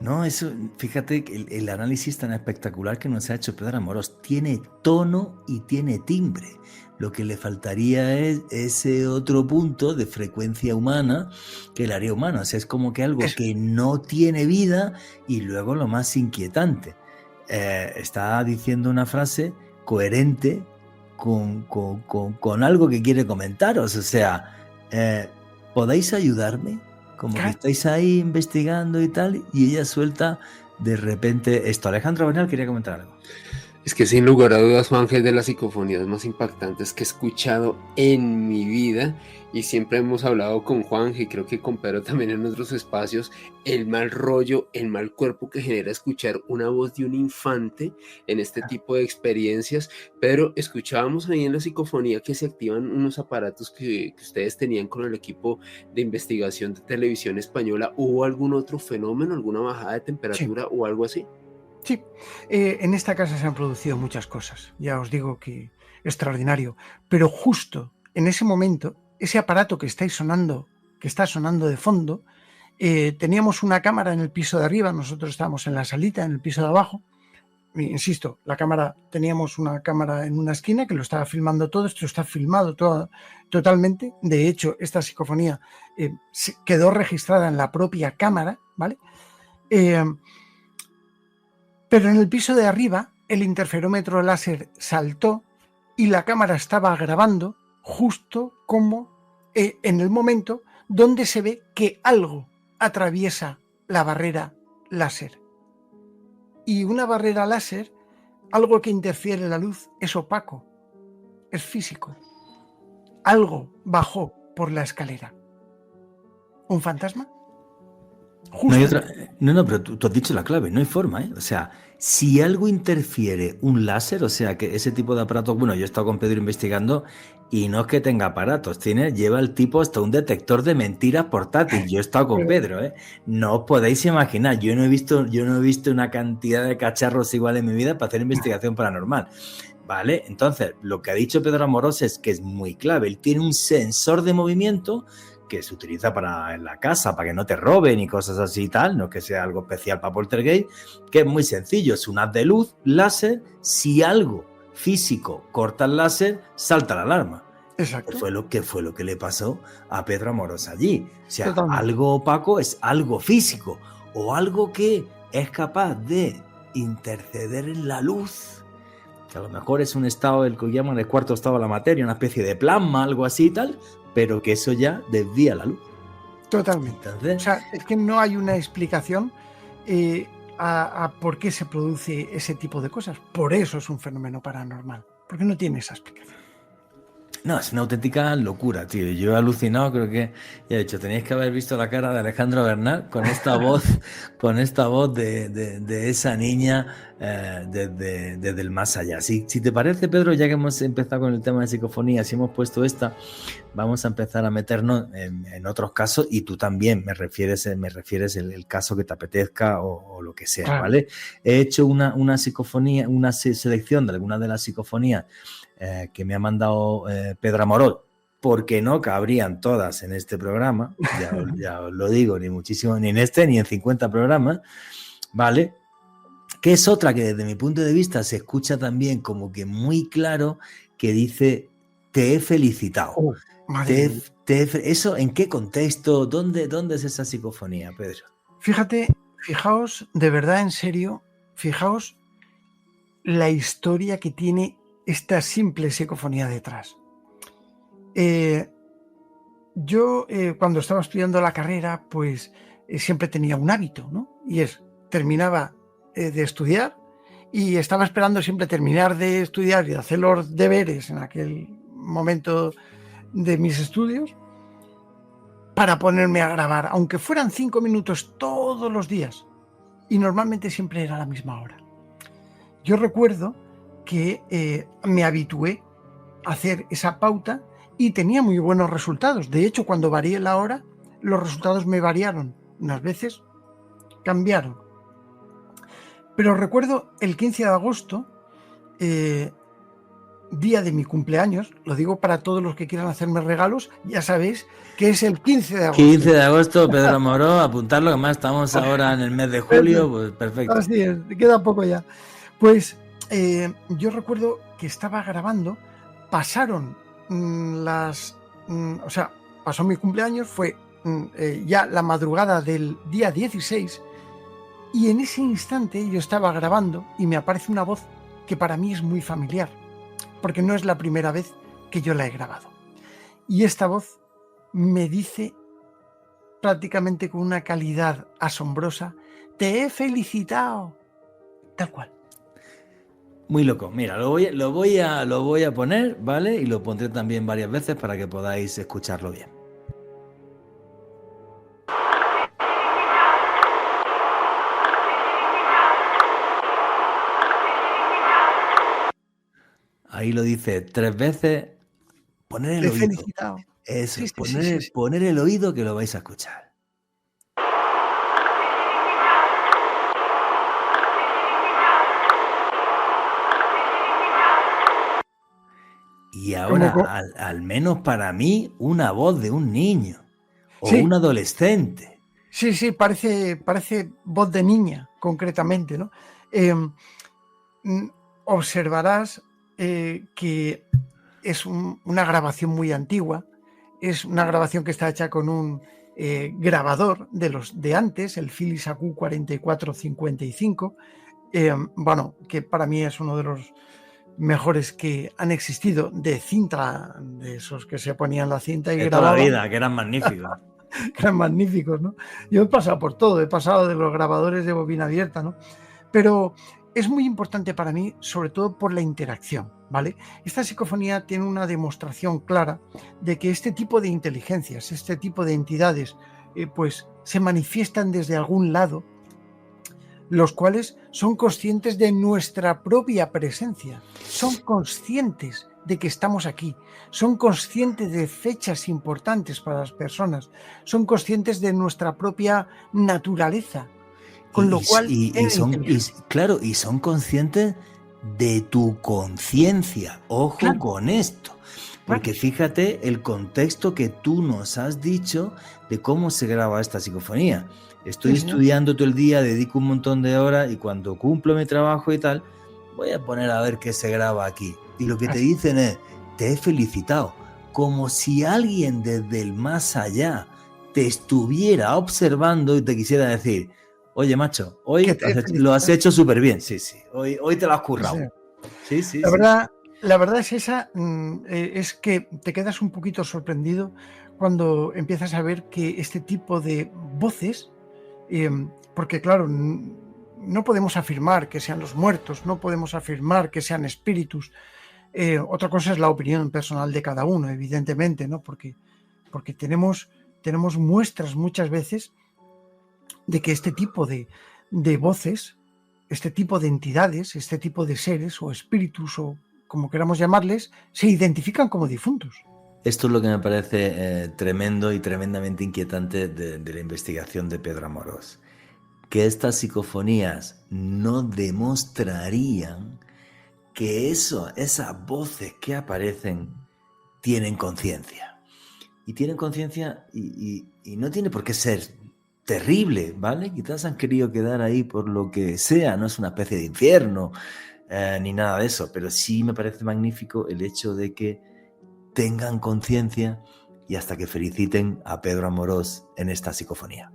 No, eso, fíjate que el análisis tan espectacular que nos ha hecho Pedro Amorós. Tiene tono y tiene timbre. Lo que le faltaría es ese otro punto de frecuencia humana que le haría humano. O sea, es como que algo que no tiene vida. Y luego lo más inquietante, está diciendo una frase coherente con algo que quiere comentaros. O sea, ¿podéis ayudarme? Como que estáis ahí investigando y tal, y ella suelta de repente esto. Alejandro Bernal quería comentar algo. Es que sin lugar a dudas, Juanje, es de las psicofonías más impactantes que he escuchado en mi vida, y siempre hemos hablado con Juanje, y creo que con Pedro también en otros espacios, el mal rollo, el mal cuerpo que genera escuchar una voz de un infante en este tipo de experiencias. Pero escuchábamos ahí en la psicofonía que se activan unos aparatos que ustedes tenían con el equipo de investigación de Televisión Española. ¿Hubo algún otro fenómeno, alguna bajada de temperatura o algo así? Sí, en esta casa se han producido muchas cosas, ya os digo que extraordinario, pero justo en ese momento, ese aparato que está sonando de fondo, teníamos una cámara en el piso de arriba, nosotros estábamos en la salita, en el piso de abajo, insisto, teníamos una cámara en una esquina que lo estaba filmando todo, esto está filmado totalmente, de hecho esta psicofonía quedó registrada en la propia cámara, ¿vale? Pero en el piso de arriba el interferómetro láser saltó y la cámara estaba grabando justo como en el momento donde se ve que algo atraviesa la barrera láser. Y una barrera láser, algo que interfiere la luz, es opaco, es físico. Algo bajó por la escalera. ¿Un fantasma? No hay otra. No, pero tú has dicho la clave, no hay forma, ¿eh? O sea, si algo interfiere un láser, o sea, que ese tipo de aparatos, bueno, yo he estado con Pedro investigando y no es que tenga aparatos, lleva el tipo hasta un detector de mentiras portátil. Yo he estado con Pedro, ¿eh? No os podéis imaginar, yo no he visto una cantidad de cacharros igual en mi vida para hacer investigación paranormal. Vale, entonces, lo que ha dicho Pedro Amorós es que es muy clave. Él tiene un sensor de movimiento que se utiliza para en la casa, para que no te roben y cosas así y tal, no es que sea algo especial para poltergeist, que es muy sencillo, es un haz de luz, láser, si algo físico corta el láser, salta la alarma. Exacto. Que fue lo que le pasó a Pedro Amorós allí. O sea, Totalmente. algo opaco es algo físico o algo que es capaz de interceder en la luz, que a lo mejor es un estado, el que llaman el cuarto estado de la materia, una especie de plasma, algo así y tal, pero que eso ya desvía la luz. Totalmente. Entonces, O sea, es que no hay una explicación a por qué se produce ese tipo de cosas. Por eso es un fenómeno paranormal, porque no tiene esa explicación. no, es una auténtica locura, tío. Yo he alucinado, creo que, ya he dicho, teníais que haber visto la cara de Alejandro Bernal con esta voz, de esa niña desde el más allá. Si te parece, Pedro, ya que hemos empezado con el tema de psicofonía, si hemos puesto esta, vamos a empezar a meternos en otros casos y tú también me refieres el caso que te apetezca o lo que sea, Claro. ¿vale? He hecho una psicofonía, una selección de algunas de las psicofonías que me ha mandado Pedro Amorós, porque no cabrían todas en este programa, ya os lo digo, ni muchísimo, ni en este, ni en 50 programas, ¿vale? Que es otra que desde mi punto de vista se escucha también como que muy claro, que dice, te he felicitado. Oh, madre mía. ¿Eso en qué contexto? ¿Dónde es esa psicofonía, Pedro? Fijaos, de verdad, en serio, fijaos la historia que tiene esta simple psicofonía detrás. Yo, cuando estaba estudiando la carrera, pues siempre tenía un hábito, ¿no? Y terminaba de estudiar y estaba esperando siempre terminar de estudiar y de hacer los deberes en aquel momento de mis estudios para ponerme a grabar, aunque fueran 5 minutos todos los días. Y normalmente siempre era a la misma hora. Yo recuerdo que me habitué a hacer esa pauta y tenía muy buenos resultados. De hecho, cuando varié la hora, los resultados me variaron. Unas veces cambiaron. Pero recuerdo el 15 de agosto, día de mi cumpleaños, lo digo para todos los que quieran hacerme regalos, ya sabéis que es el 15 de agosto. 15 de agosto, Pedro Amorós, apuntarlo, que más estamos ahora en el mes de julio, pues perfecto. Así es, queda poco ya. Pues yo recuerdo que estaba grabando, pasaron pasó mi cumpleaños, fue ya la madrugada del día 16 y en ese instante yo estaba grabando y me aparece una voz que para mí es muy familiar, porque no es la primera vez que yo la he grabado. Y esta voz me dice prácticamente con una calidad asombrosa, te he felicitado, tal cual. Muy loco. Mira, lo voy a poner, ¿vale? Y lo pondré también varias veces para que podáis escucharlo bien. Ahí lo dice 3 veces. Poner el Te he oído. felicitado. Eso, Sí, sí, poner, sí. poner el oído que lo vais a escuchar. Y ahora, al menos para mí, una voz de un niño o Sí. un adolescente. Sí, parece voz de niña, concretamente, ¿no? Observarás que es una grabación muy antigua, es una grabación que está hecha con un grabador de los de antes, el Philips AQ4455, bueno, que para mí es uno de los mejores que han existido, de cinta, de esos que se ponían la cinta y de grababan. Toda la vida, que eran magníficos. Que eran magníficos, ¿no? Yo he pasado por todo, he pasado de los grabadores de bobina abierta, ¿no? Pero es muy importante para mí, sobre todo por la interacción, ¿vale? Esta psicofonía tiene una demostración clara de que este tipo de inteligencias, este tipo de entidades, pues se manifiestan desde algún lado, los cuales son conscientes de nuestra propia presencia, son conscientes de que estamos aquí, son conscientes de fechas importantes para las personas, son conscientes de nuestra propia naturaleza, con lo cual son conscientes de tu conciencia. Ojo, claro, con esto, Porque fíjate el contexto que tú nos has dicho de cómo se graba esta psicofonía. Estoy estudiando todo el día, dedico un montón de horas y cuando cumplo mi trabajo y tal, voy a poner a ver qué se graba aquí. Y lo que te dicen es, te he felicitado, como si alguien desde el más allá te estuviera observando y te quisiera decir, oye, macho, hoy lo has hecho súper bien. Sí, hoy te lo has currado. Sí. La verdad es esa, es que te quedas un poquito sorprendido cuando empiezas a ver que este tipo de voces, porque claro, no podemos afirmar que sean los muertos, no podemos afirmar que sean espíritus. Otra cosa es la opinión personal de cada uno, evidentemente, ¿no? Porque tenemos muestras muchas veces de que este tipo de voces, este tipo de entidades, este tipo de seres o espíritus o como queramos llamarles, se identifican como difuntos. Esto es lo que me parece tremendo y tremendamente inquietante de la investigación de Pedro Amorós. Que estas psicofonías no demostrarían que esas voces que aparecen tienen conciencia. Y tienen conciencia y no tiene por qué ser terrible, ¿vale? Quizás han querido quedar ahí por lo que sea, no es una especie de infierno ni nada de eso, pero sí me parece magnífico el hecho de que tengan conciencia y hasta que feliciten a Pedro Amorós en esta psicofonía.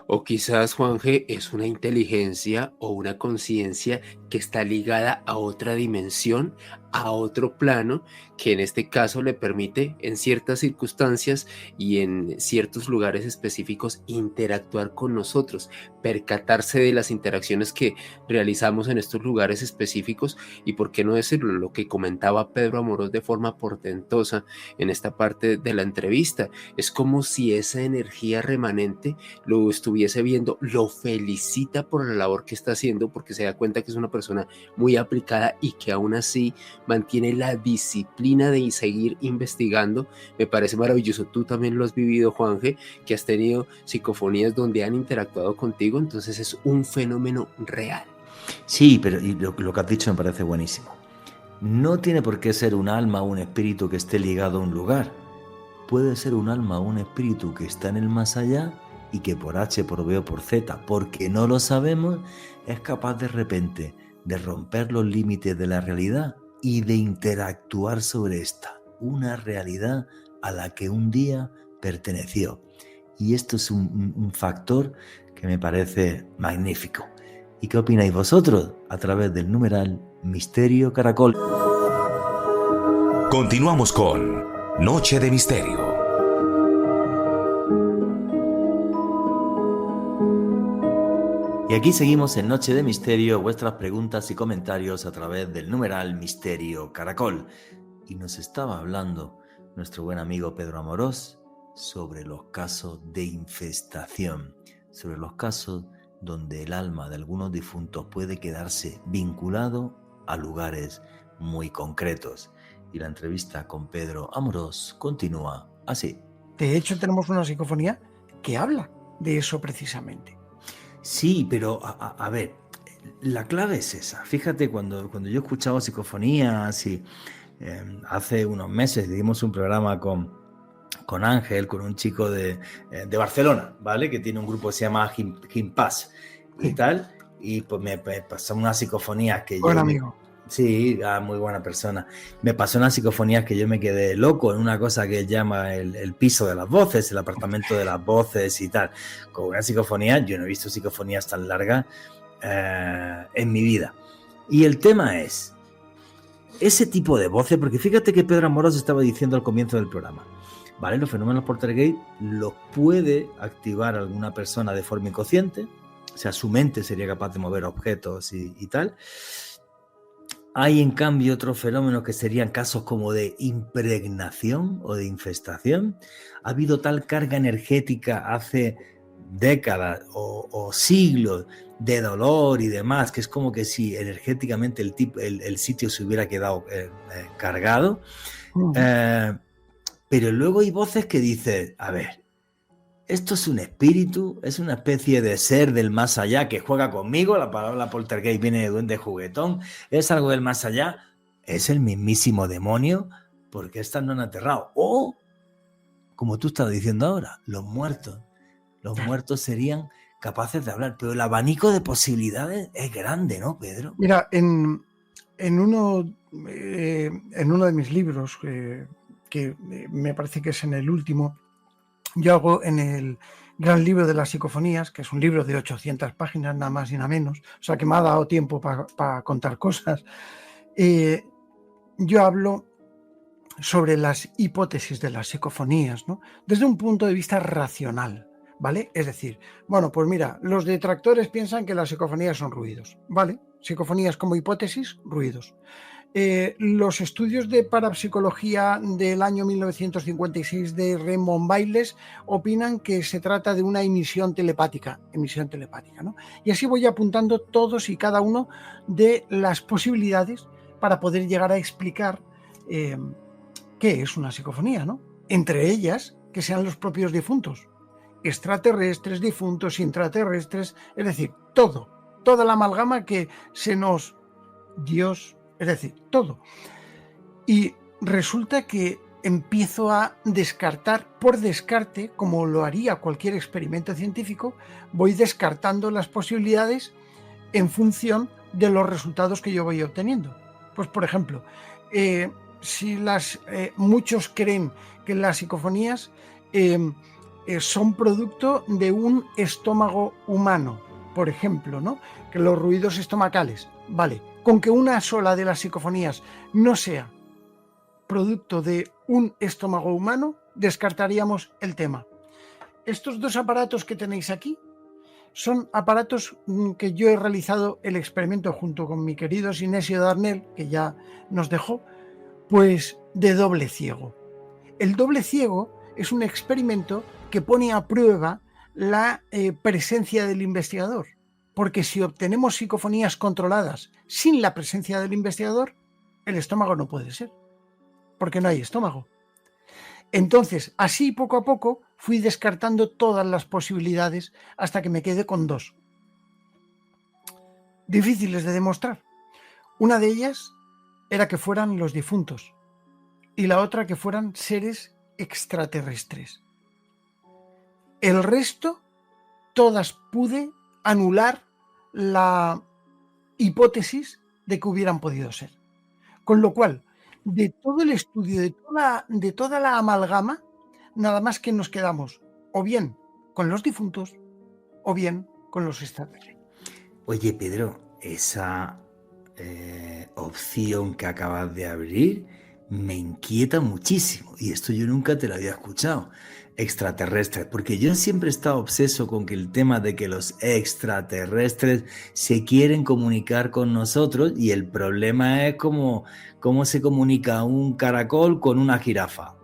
O quizás, Juanje, es una inteligencia o una conciencia que está ligada a otra dimensión, a otro plano, que en este caso le permite en ciertas circunstancias y en ciertos lugares específicos interactuar con nosotros, percatarse de las interacciones que realizamos en estos lugares específicos y, por qué no decirlo, lo que comentaba Pedro Amorós de forma portentosa en esta parte de la entrevista, es como si esa energía remanente lo estuviese viendo, lo felicita por la labor que está haciendo porque se da cuenta que es una persona muy aplicada y que aún así mantiene la disciplina de seguir investigando. Me parece maravilloso. Tú también lo has vivido, Juanje, que has tenido psicofonías donde han interactuado contigo, entonces es un fenómeno real. Sí, pero lo que has dicho me parece buenísimo. No tiene por qué ser un alma o un espíritu que esté ligado a un lugar. Puede ser un alma o un espíritu que está en el más allá y que por H, por B o por Z, porque no lo sabemos, es capaz de repente de romper los límites de la realidad y de interactuar sobre esta, una realidad a la que un día perteneció. Y esto es un factor que me parece magnífico. ¿Y qué opináis vosotros? A través del numeral Misterio Caracol. Continuamos con Noche de Misterio. Y aquí seguimos en Noche de Misterio, vuestras preguntas y comentarios a través del numeral Misterio Caracol. Y nos estaba hablando nuestro buen amigo Pedro Amorós sobre los casos de infestación, sobre los casos donde el alma de algunos difuntos puede quedarse vinculado a lugares muy concretos. Y la entrevista con Pedro Amorós continúa así. De hecho, tenemos una psicofonía que habla de eso precisamente. Sí, pero a ver, la clave es esa. Fíjate, cuando yo he escuchado psicofonías y hace unos meses dimos un programa con Ángel, con un chico de Barcelona, ¿vale? Que tiene un grupo que se llama Gimpass y tal, y pues me pasó unas psicofonías que buen amigo. Sí, muy buena persona. Me pasó unas psicofonías que yo me quedé loco en una cosa que llama el piso de las voces, el apartamento de las voces y tal. Con una psicofonía, yo no he visto psicofonías tan largas en mi vida. Y el tema es ese tipo de voces, porque fíjate que Pedro Amorós estaba diciendo al comienzo del programa, ¿vale? Los fenómenos poltergeist los puede activar alguna persona de forma inconsciente, o sea, su mente sería capaz de mover objetos y tal. Hay, en cambio, otros fenómenos que serían casos como de impregnación o de infestación. Ha habido tal carga energética hace décadas o siglos de dolor y demás, que es como que si energéticamente el sitio se hubiera quedado cargado. Pero luego hay voces que dicen, a ver, esto es un espíritu, es una especie de ser del más allá que juega conmigo, la palabra poltergeist viene de duende juguetón, es algo del más allá, es el mismísimo demonio, porque estas no han aterrado. O, como tú estás diciendo ahora, los muertos. Los muertos serían capaces de hablar, pero el abanico de posibilidades es grande, ¿no, Pedro? Mira, en uno de mis libros, que me parece que es en el último, yo hago en el gran libro de las psicofonías, que es un libro de 800 páginas, nada más y nada menos, o sea que me ha dado tiempo para contar cosas. Yo hablo sobre las hipótesis de las psicofonías, ¿no? Desde un punto de vista racional, ¿vale? Es decir, bueno, pues mira, los detractores piensan que las psicofonías son ruidos, ¿vale? Psicofonías como hipótesis, ruidos. Los estudios de parapsicología del año 1956 de Raymond Bayles opinan que se trata de una emisión telepática, ¿no? Y así voy apuntando todos y cada uno de las posibilidades para poder llegar a explicar qué es una psicofonía, ¿no? Entre ellas, que sean los propios difuntos, extraterrestres, difuntos, intraterrestres, es decir, toda la amalgama que se nos... Dios... Es decir, todo. Y resulta que empiezo a descartar, por descarte, como lo haría cualquier experimento científico, voy descartando las posibilidades en función de los resultados que yo voy obteniendo. Pues, por ejemplo, si muchos creen que las psicofonías son producto de un estómago humano, por ejemplo, ¿no? Que los ruidos estomacales, vale. Con que una sola de las psicofonías no sea producto de un estómago humano, descartaríamos el tema. Estos dos aparatos que tenéis aquí son aparatos que yo he realizado el experimento junto con mi querido Sinesio Darnell, que ya nos dejó, pues de doble ciego. El doble ciego es un experimento que pone a prueba la presencia del investigador. Porque si obtenemos psicofonías controladas sin la presencia del investigador, el estómago no puede ser, porque no hay estómago. Entonces, así poco a poco fui descartando todas las posibilidades hasta que me quedé con dos. Difíciles de demostrar. Una de ellas era que fueran los difuntos y la otra que fueran seres extraterrestres. El resto, todas pude anular la hipótesis de que hubieran podido ser. Con lo cual, de todo el estudio, de toda la amalgama, nada más que nos quedamos o bien con los difuntos o bien con los extraterrestres. Oye, Pedro, esa opción que acabas de abrir me inquieta muchísimo, y esto yo nunca te lo había escuchado. Extraterrestres, porque yo siempre he estado obseso con que el tema de que los extraterrestres se quieren comunicar con nosotros, y el problema es cómo se comunica un caracol con una jirafa.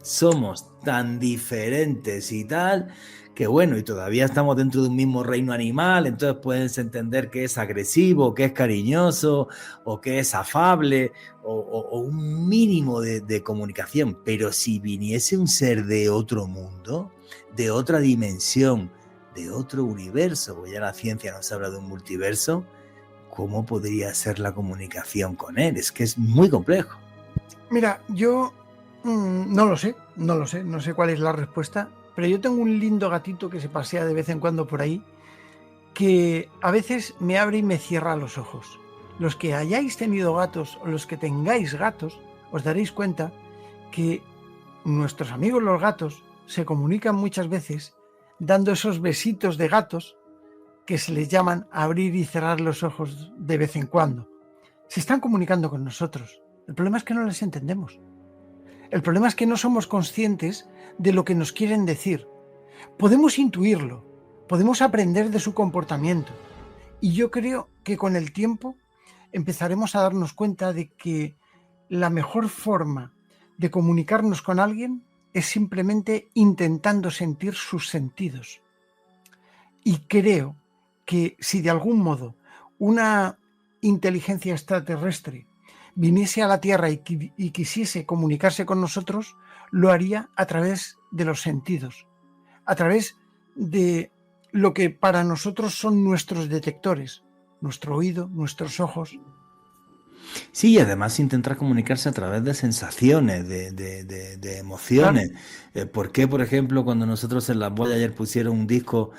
Somos tan diferentes y tal, que bueno, y todavía estamos dentro de un mismo reino animal, entonces puedes entender que es agresivo, que es cariñoso, o que es afable, o un mínimo de comunicación. Pero si viniese un ser de otro mundo, de otra dimensión, de otro universo, porque ya la ciencia nos habla de un multiverso, ¿cómo podría ser la comunicación con él? Es que es muy complejo. Mira, yo no lo sé cuál es la respuesta, pero yo tengo un lindo gatito que se pasea de vez en cuando por ahí, que a veces me abre y me cierra los ojos. Los que hayáis tenido gatos o los que tengáis gatos, os daréis cuenta que nuestros amigos los gatos se comunican muchas veces dando esos besitos de gatos que se les llaman abrir y cerrar los ojos de vez en cuando. Se están comunicando con nosotros. El problema es que no les entendemos. El problema es que no somos conscientes de lo que nos quieren decir. Podemos intuirlo, podemos aprender de su comportamiento. Y yo creo que con el tiempo empezaremos a darnos cuenta de que la mejor forma de comunicarnos con alguien es simplemente intentando sentir sus sentidos. Y creo que si de algún modo una inteligencia extraterrestre viniese a la Tierra y quisiese comunicarse con nosotros, lo haría a través de los sentidos, a través de lo que para nosotros son nuestros detectores, nuestro oído, nuestros ojos. Sí, y además intentar comunicarse a través de sensaciones, de Claro, emociones. ¿Por qué, por ejemplo, cuando nosotros en Las Voyager pusieron un disco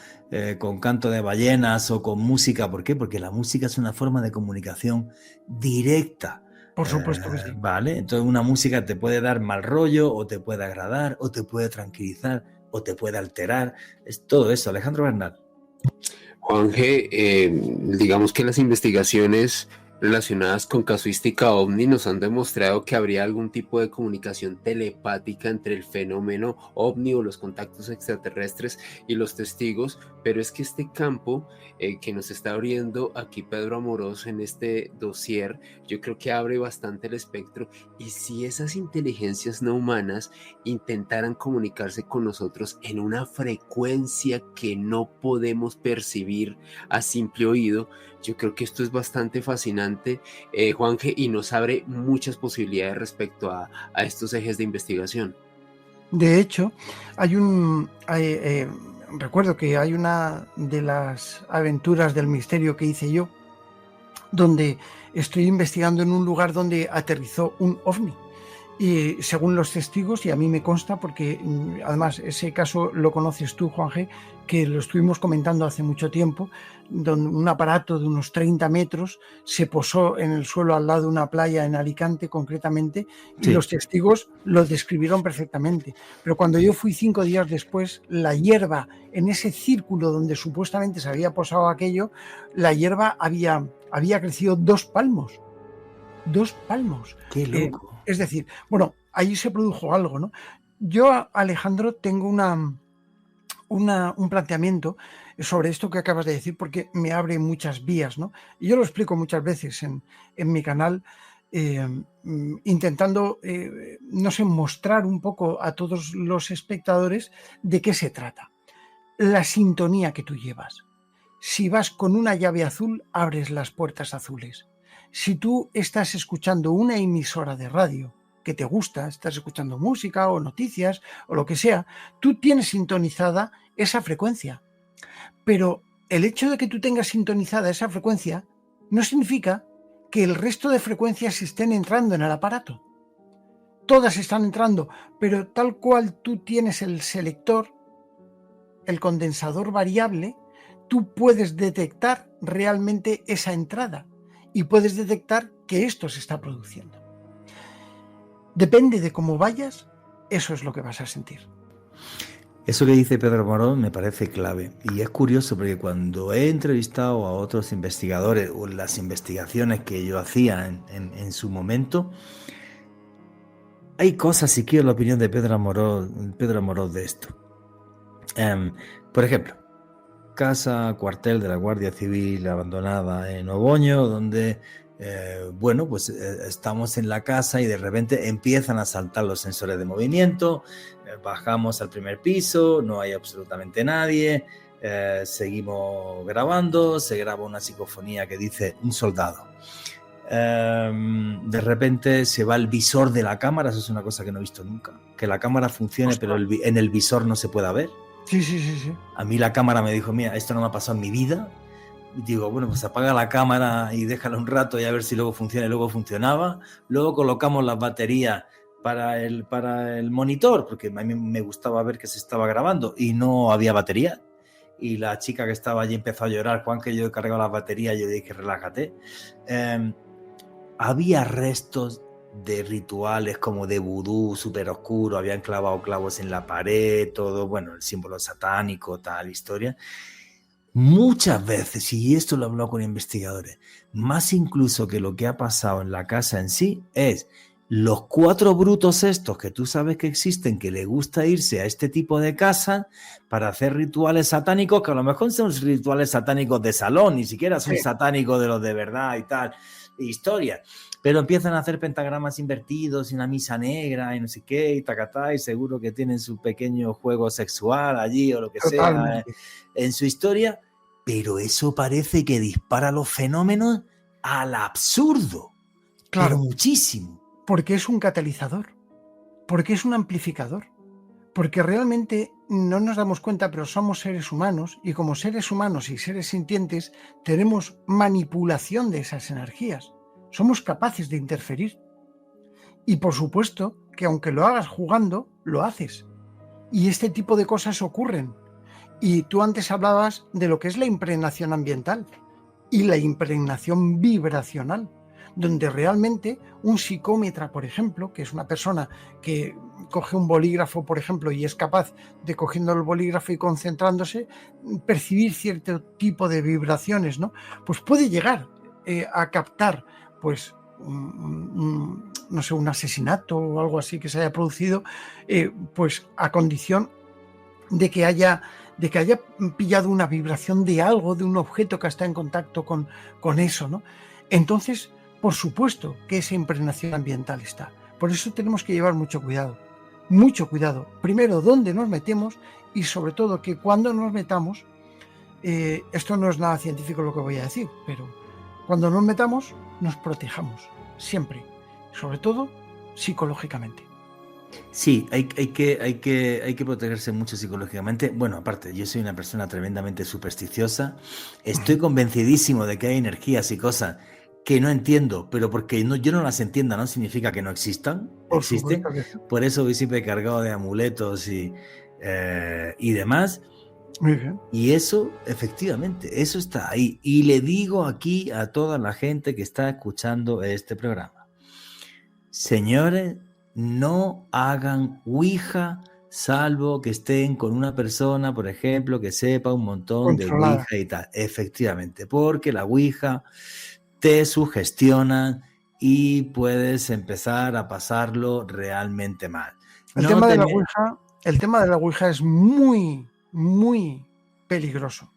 con canto de ballenas o con música? ¿Por qué? Porque la música es una forma de comunicación directa. por supuesto que sí. ¿Vale? Entonces una música te puede dar mal rollo, o te puede agradar, o te puede tranquilizar, o te puede alterar. Es todo eso. Alejandro Bernal. Juanje, digamos que las investigaciones relacionadas con casuística ovni nos han demostrado que habría algún tipo de comunicación telepática entre el fenómeno ovni o los contactos extraterrestres y los testigos, pero es que este campo que nos está abriendo aquí Pedro Amorós en este dossier, yo creo que abre bastante el espectro, y si esas inteligencias no humanas intentaran comunicarse con nosotros en una frecuencia que no podemos percibir a simple oído, yo creo que esto es bastante fascinante, Juanje, y nos abre muchas posibilidades respecto a estos ejes de investigación. De hecho, recuerdo que hay una de las aventuras del misterio que hice yo, donde estoy investigando en un lugar donde aterrizó un ovni. Y según los testigos, y a mí me consta, porque además ese caso lo conoces tú, Juanje, que lo estuvimos comentando hace mucho tiempo, donde un aparato de unos 30 metros se posó en el suelo al lado de una playa en Alicante concretamente, y Sí. los testigos lo describieron perfectamente. Pero cuando yo fui 5 días después, la hierba en ese círculo donde supuestamente se había posado aquello, la hierba había crecido 2 palmos. 2 palmos. Qué loco. Es decir, bueno, ahí se produjo algo, ¿no? Yo, Alejandro, tengo un planteamiento sobre esto que acabas de decir, porque me abre muchas vías, ¿no? Y yo lo explico muchas veces en mi canal, intentando, no sé, mostrar un poco a todos los espectadores de qué se trata. La sintonía que tú llevas. Si vas con una llave azul, abres las puertas azules. Si tú estás escuchando una emisora de radio que te gusta, estás escuchando música o noticias o lo que sea, tú tienes sintonizada esa frecuencia. Pero el hecho de que tú tengas sintonizada esa frecuencia no significa que el resto de frecuencias estén entrando en el aparato. Todas están entrando, pero tal cual tú tienes el selector, el condensador variable, tú puedes detectar realmente esa entrada y puedes detectar que esto se está produciendo. Depende de cómo vayas, eso es lo que vas a sentir. Eso que dice Pedro Morón me parece clave, y es curioso porque cuando he entrevistado a otros investigadores o las investigaciones que yo hacía en su momento, hay cosas, si quiero la opinión de Pedro Amorós de esto. Por ejemplo, casa cuartel de la Guardia Civil abandonada en Oboño, donde estamos en la casa y de repente empiezan a saltar los sensores de movimiento, bajamos al primer piso, no hay absolutamente nadie, seguimos grabando, se graba una psicofonía que dice un soldado. De repente se va el visor de la cámara, eso es una cosa que no he visto nunca, que la cámara funcione. Ostras. Pero en el visor no se pueda ver. Sí. A mí la cámara me dijo, mira, esto no me ha pasado en mi vida. Y digo, bueno, pues apaga la cámara y déjala un rato y a ver si luego funciona. Y luego funcionaba. Luego colocamos las baterías para el monitor, porque a mí me gustaba ver que se estaba grabando y no había batería. Y la chica que estaba allí empezó a llorar. Juan, que yo he cargado las baterías, yo dije, relájate. Había restos de rituales como de vudú súper oscuro, habían clavado clavos en la pared, todo, bueno, el símbolo satánico, tal historia. Muchas veces, y esto lo he hablado con investigadores, más incluso que lo que ha pasado en la casa en sí, es los 4 brutos estos que tú sabes que existen, que le gusta irse a este tipo de casa para hacer rituales satánicos, que a lo mejor son rituales satánicos de salón, ni siquiera son satánicos de los de verdad y tal, historia, pero empiezan a hacer pentagramas invertidos y una misa negra y no sé qué, y tacatá, y seguro que tienen su pequeño juego sexual allí o lo que sea en su historia, pero eso parece que dispara los fenómenos al absurdo, claro, pero muchísimo. Porque es un catalizador, porque es un amplificador, porque realmente no nos damos cuenta, pero somos seres humanos, y como seres humanos y seres sintientes tenemos manipulación de esas energías. somos capaces de interferir. Y por supuesto que aunque lo hagas jugando, lo haces. Y este tipo de cosas ocurren. Y tú antes hablabas de lo que es la impregnación ambiental y la impregnación vibracional, donde realmente un psicómetra, por ejemplo, que es una persona que coge un bolígrafo, por ejemplo, y es capaz de, cogiendo el bolígrafo y concentrándose, percibir cierto tipo de vibraciones, ¿no? Pues puede llegar a captar, pues, no sé, un asesinato o algo así que se haya producido, pues a condición de que haya pillado una vibración de algo, de un objeto que está en contacto con eso, ¿no? Entonces, por supuesto que esa impregnación ambiental está. Por eso tenemos que llevar mucho cuidado. Mucho cuidado. Primero, dónde nos metemos y sobre todo que cuando nos metamos, esto no es nada científico lo que voy a decir, pero cuando nos metamos, nos protejamos. Siempre. Sobre todo, psicológicamente. Sí, hay que protegerse mucho psicológicamente. Bueno, aparte, yo soy una persona tremendamente supersticiosa. Estoy convencidísimo de que hay energías y cosas que no entiendo, pero porque yo no las entienda no significa que no existan. Existen. Por eso voy siempre cargado de amuletos y demás. Muy bien. Y eso, efectivamente, eso está ahí. Y le digo aquí a toda la gente que está escuchando este programa: señores, no hagan Ouija salvo que estén con una persona, por ejemplo, que sepa un montón de Ouija y tal. Efectivamente, porque la Ouija te sugestiona y puedes empezar a pasarlo realmente mal. El tema de la Ouija es muy, muy peligroso.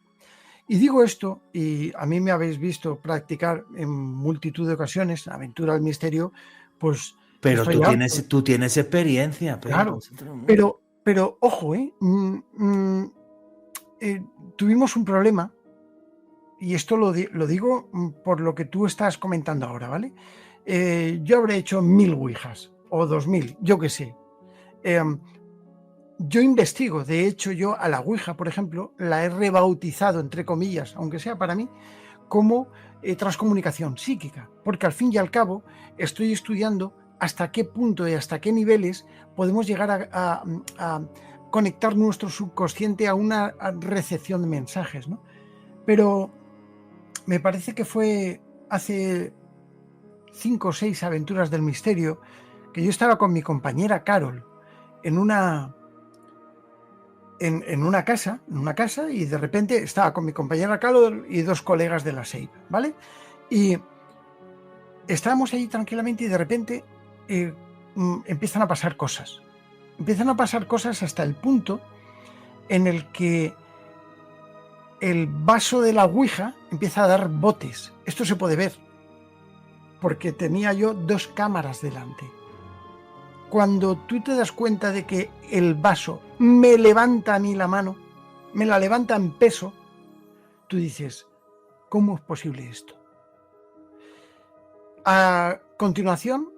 Y digo esto, y a mí me habéis visto practicar en multitud de ocasiones, Aventura del Misterio, pues... Pero tú tienes experiencia. Claro, pero ojo, tuvimos un problema, y esto lo digo por lo que tú estás comentando ahora, ¿vale? Yo habré hecho 1000 ouijas, o 2000, yo qué sé. Yo investigo, de hecho yo a la ouija, por ejemplo, la he rebautizado, entre comillas, aunque sea para mí, como transcomunicación psíquica, porque al fin y al cabo estoy estudiando hasta qué punto y hasta qué niveles podemos llegar a conectar nuestro subconsciente a una recepción de mensajes, ¿no? Pero me parece que fue hace 5 o 6 aventuras del misterio que yo estaba con mi compañera Carol en una casa, y de repente estaba con mi compañera Carol y 2 colegas de la SEIP, ¿vale? Y estábamos ahí tranquilamente y de repente empiezan a pasar cosas. Empiezan a pasar cosas hasta el punto en el que el vaso de la ouija empieza a dar botes. Esto se puede ver, porque tenía yo 2 cámaras delante. Cuando tú te das cuenta de que el vaso me levanta a mí la mano, me la levanta en peso, tú dices, ¿cómo es posible esto? A continuación,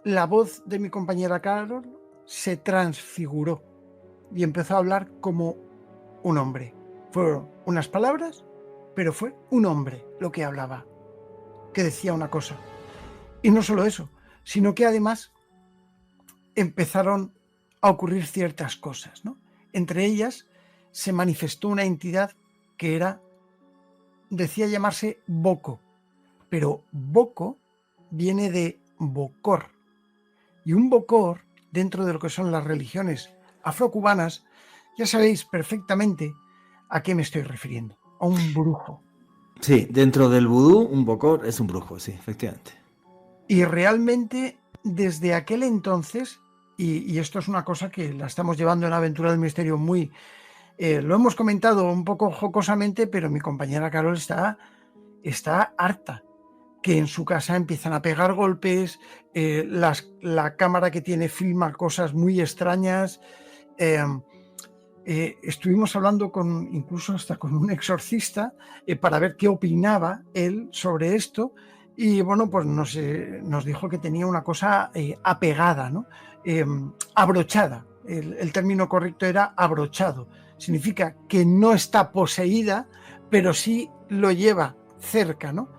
la voz de mi compañera Carol se transfiguró y empezó a hablar como un hombre. Fueron unas palabras, pero fue un hombre lo que hablaba, que decía una cosa. Y no solo eso, sino que además empezaron a ocurrir ciertas cosas, ¿no? Entre ellas se manifestó una entidad que decía llamarse Boko, pero Boko viene de Bokor. Y un Bokor, dentro de lo que son las religiones afrocubanas, ya sabéis perfectamente a qué me estoy refiriendo, a un brujo. Sí, dentro del vudú, un Bokor es un brujo, sí, efectivamente. Y realmente, desde aquel entonces, y esto es una cosa que la estamos llevando en Aventura del Misterio muy... lo hemos comentado un poco jocosamente, pero mi compañera Carol está harta, que en su casa empiezan a pegar golpes, la cámara que tiene filma cosas muy extrañas. Estuvimos hablando incluso hasta con un exorcista para ver qué opinaba él sobre esto, y bueno, pues nos dijo que tenía una cosa apegada, ¿no? Abrochada. El término correcto era abrochado. Significa que no está poseída, pero sí lo lleva cerca, ¿no?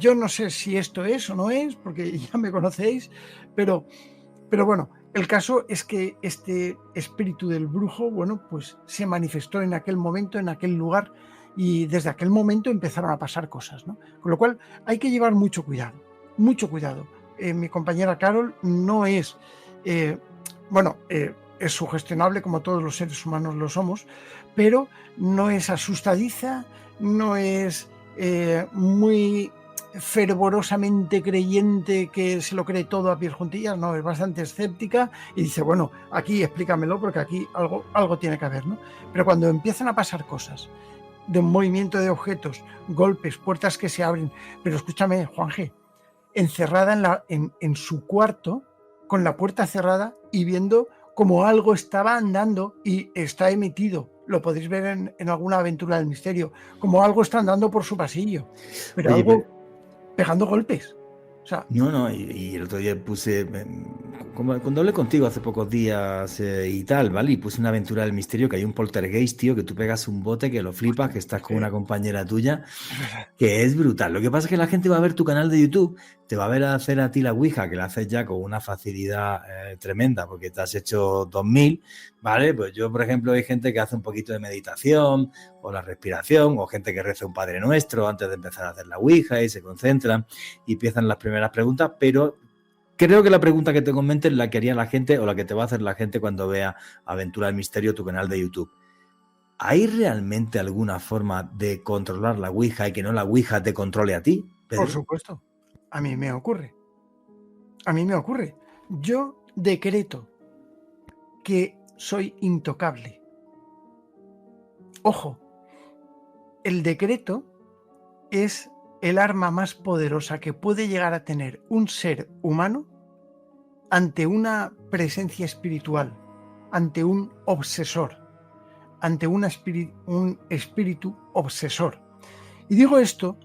yo no sé si esto es o no es, porque ya me conocéis, pero bueno, el caso es que este espíritu del brujo, bueno, pues se manifestó en aquel momento, en aquel lugar, y desde aquel momento empezaron a pasar cosas, ¿no? Con lo cual hay que llevar mucho cuidado, mucho cuidado. Mi compañera Carol no es, es sugestionable como todos los seres humanos lo somos, pero no es asustadiza, no es muy fervorosamente creyente que se lo cree todo a pies juntillas, no, es bastante escéptica y dice, bueno, aquí explícamelo porque aquí algo tiene que haber, ¿no? Pero cuando empiezan a pasar cosas de un movimiento de objetos, golpes, puertas que se abren, pero escúchame, Juanje, encerrada en su cuarto, con la puerta cerrada y viendo como algo estaba andando y está emitido, lo podéis ver en alguna aventura del misterio, como algo está andando por su pasillo, pero Oye, algo pegando golpes. O sea, no, y el otro día puse, cuando hablé contigo hace pocos días y tal, ¿vale? Y puse una aventura del misterio que hay un poltergeist, tío, que tú pegas un bote, que lo flipas, que estás con una compañera tuya, que es brutal. Lo que pasa es que la gente va a ver tu canal de YouTube, te va a ver hacer a ti la Ouija, que la haces ya con una facilidad tremenda, porque te has hecho 2000, ¿vale? Pues yo, por ejemplo, hay gente que hace un poquito de meditación, o la respiración, o gente que reza un Padre Nuestro antes de empezar a hacer la Ouija y se concentran y empiezan las primeras preguntas, pero creo que la pregunta que te comento es la que haría la gente o la que te va a hacer la gente cuando vea Aventura del Misterio, tu canal de YouTube. ¿Hay realmente alguna forma de controlar la Ouija y que no la Ouija te controle a ti, Pedro? por supuesto, a mí me ocurre. A mí me ocurre. Yo decreto que soy intocable. Ojo, el decreto es el arma más poderosa que puede llegar a tener un ser humano ante una presencia espiritual, ante un obsesor, ante un espíritu obsesor. Y digo esto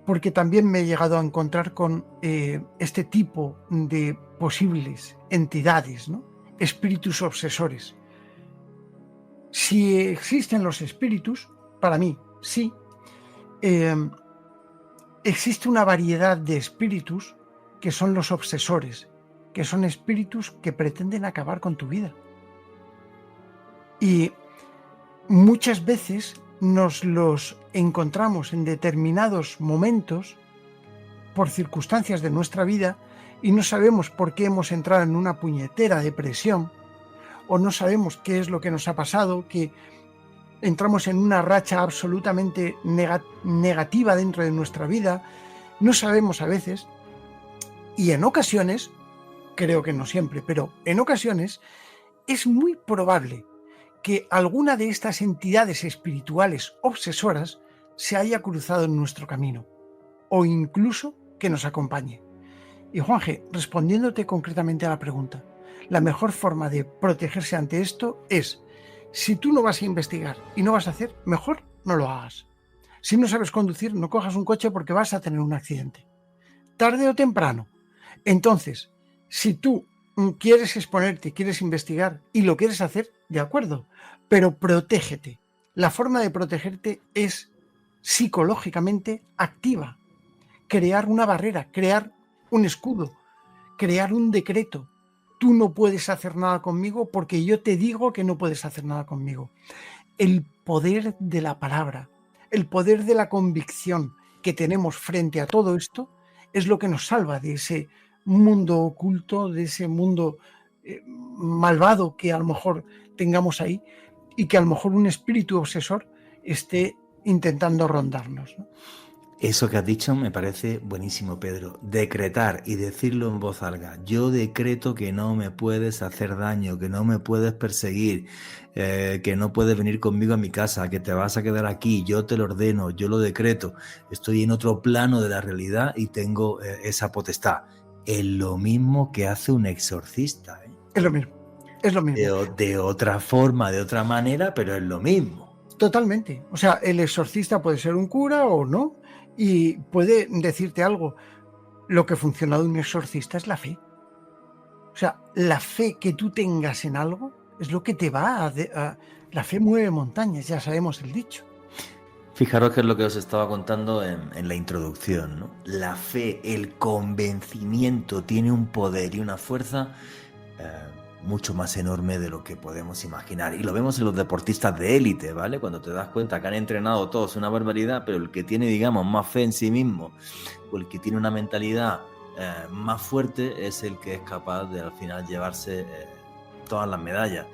porque también me he llegado a encontrar con este tipo de posibles entidades, ¿no? Espíritus obsesores. Si existen los espíritus, para mí sí, existe una variedad de espíritus que son los obsesores, que son espíritus que pretenden acabar con tu vida. Y muchas veces nos los encontramos en determinados momentos por circunstancias de nuestra vida y no sabemos por qué hemos entrado en una puñetera depresión o no sabemos qué es lo que nos ha pasado, que entramos en una racha absolutamente negativa dentro de nuestra vida, no sabemos a veces, y en ocasiones, creo que no siempre, pero en ocasiones es muy probable que alguna de estas entidades espirituales obsesoras se haya cruzado en nuestro camino, o incluso que nos acompañe. Y Juanje, respondiéndote concretamente a la pregunta, la mejor forma de protegerse ante esto es, si tú no vas a investigar y no vas a hacer, mejor no lo hagas. Si no sabes conducir, no cojas un coche porque vas a tener un accidente, tarde o temprano. Entonces, si tú quieres exponerte, quieres investigar y lo quieres hacer, de acuerdo, pero protégete. La forma de protegerte es psicológicamente activa. Crear una barrera, crear un escudo, crear un decreto. Tú no puedes hacer nada conmigo porque yo te digo que no puedes hacer nada conmigo. El poder de la palabra, el poder de la convicción que tenemos frente a todo esto es lo que nos salva de ese mundo oculto, de ese mundo malvado que a lo mejor tengamos ahí y que a lo mejor un espíritu obsesor esté intentando rondarnos, ¿no? Eso que has dicho me parece buenísimo, Pedro. Decretar y decirlo en voz alta. Yo decreto que no me puedes hacer daño, que no me puedes perseguir, que no puedes venir conmigo a mi casa, que te vas a quedar aquí. Yo te lo ordeno, yo lo decreto. Estoy en otro plano de la realidad y tengo esa potestad. Es lo mismo que hace un exorcista, ¿eh? Es lo mismo, es lo mismo. De otra forma, de otra manera, pero es lo mismo. Totalmente. O sea, el exorcista puede ser un cura o no, y puede decirte algo. Lo que funciona de un exorcista es la fe. O sea, la fe que tú tengas en algo es lo que te va a... La fe mueve montañas, ya sabemos el dicho. Fijaros que es lo que os estaba contando en la introducción, ¿no? La fe, el convencimiento tiene un poder y una fuerza mucho más enorme de lo que podemos imaginar. Y lo vemos en los deportistas de élite, ¿vale? Cuando te das cuenta que han entrenado todos una barbaridad, pero el que tiene, digamos, más fe en sí mismo o el que tiene una mentalidad más fuerte es el que es capaz de al final llevarse todas las medallas.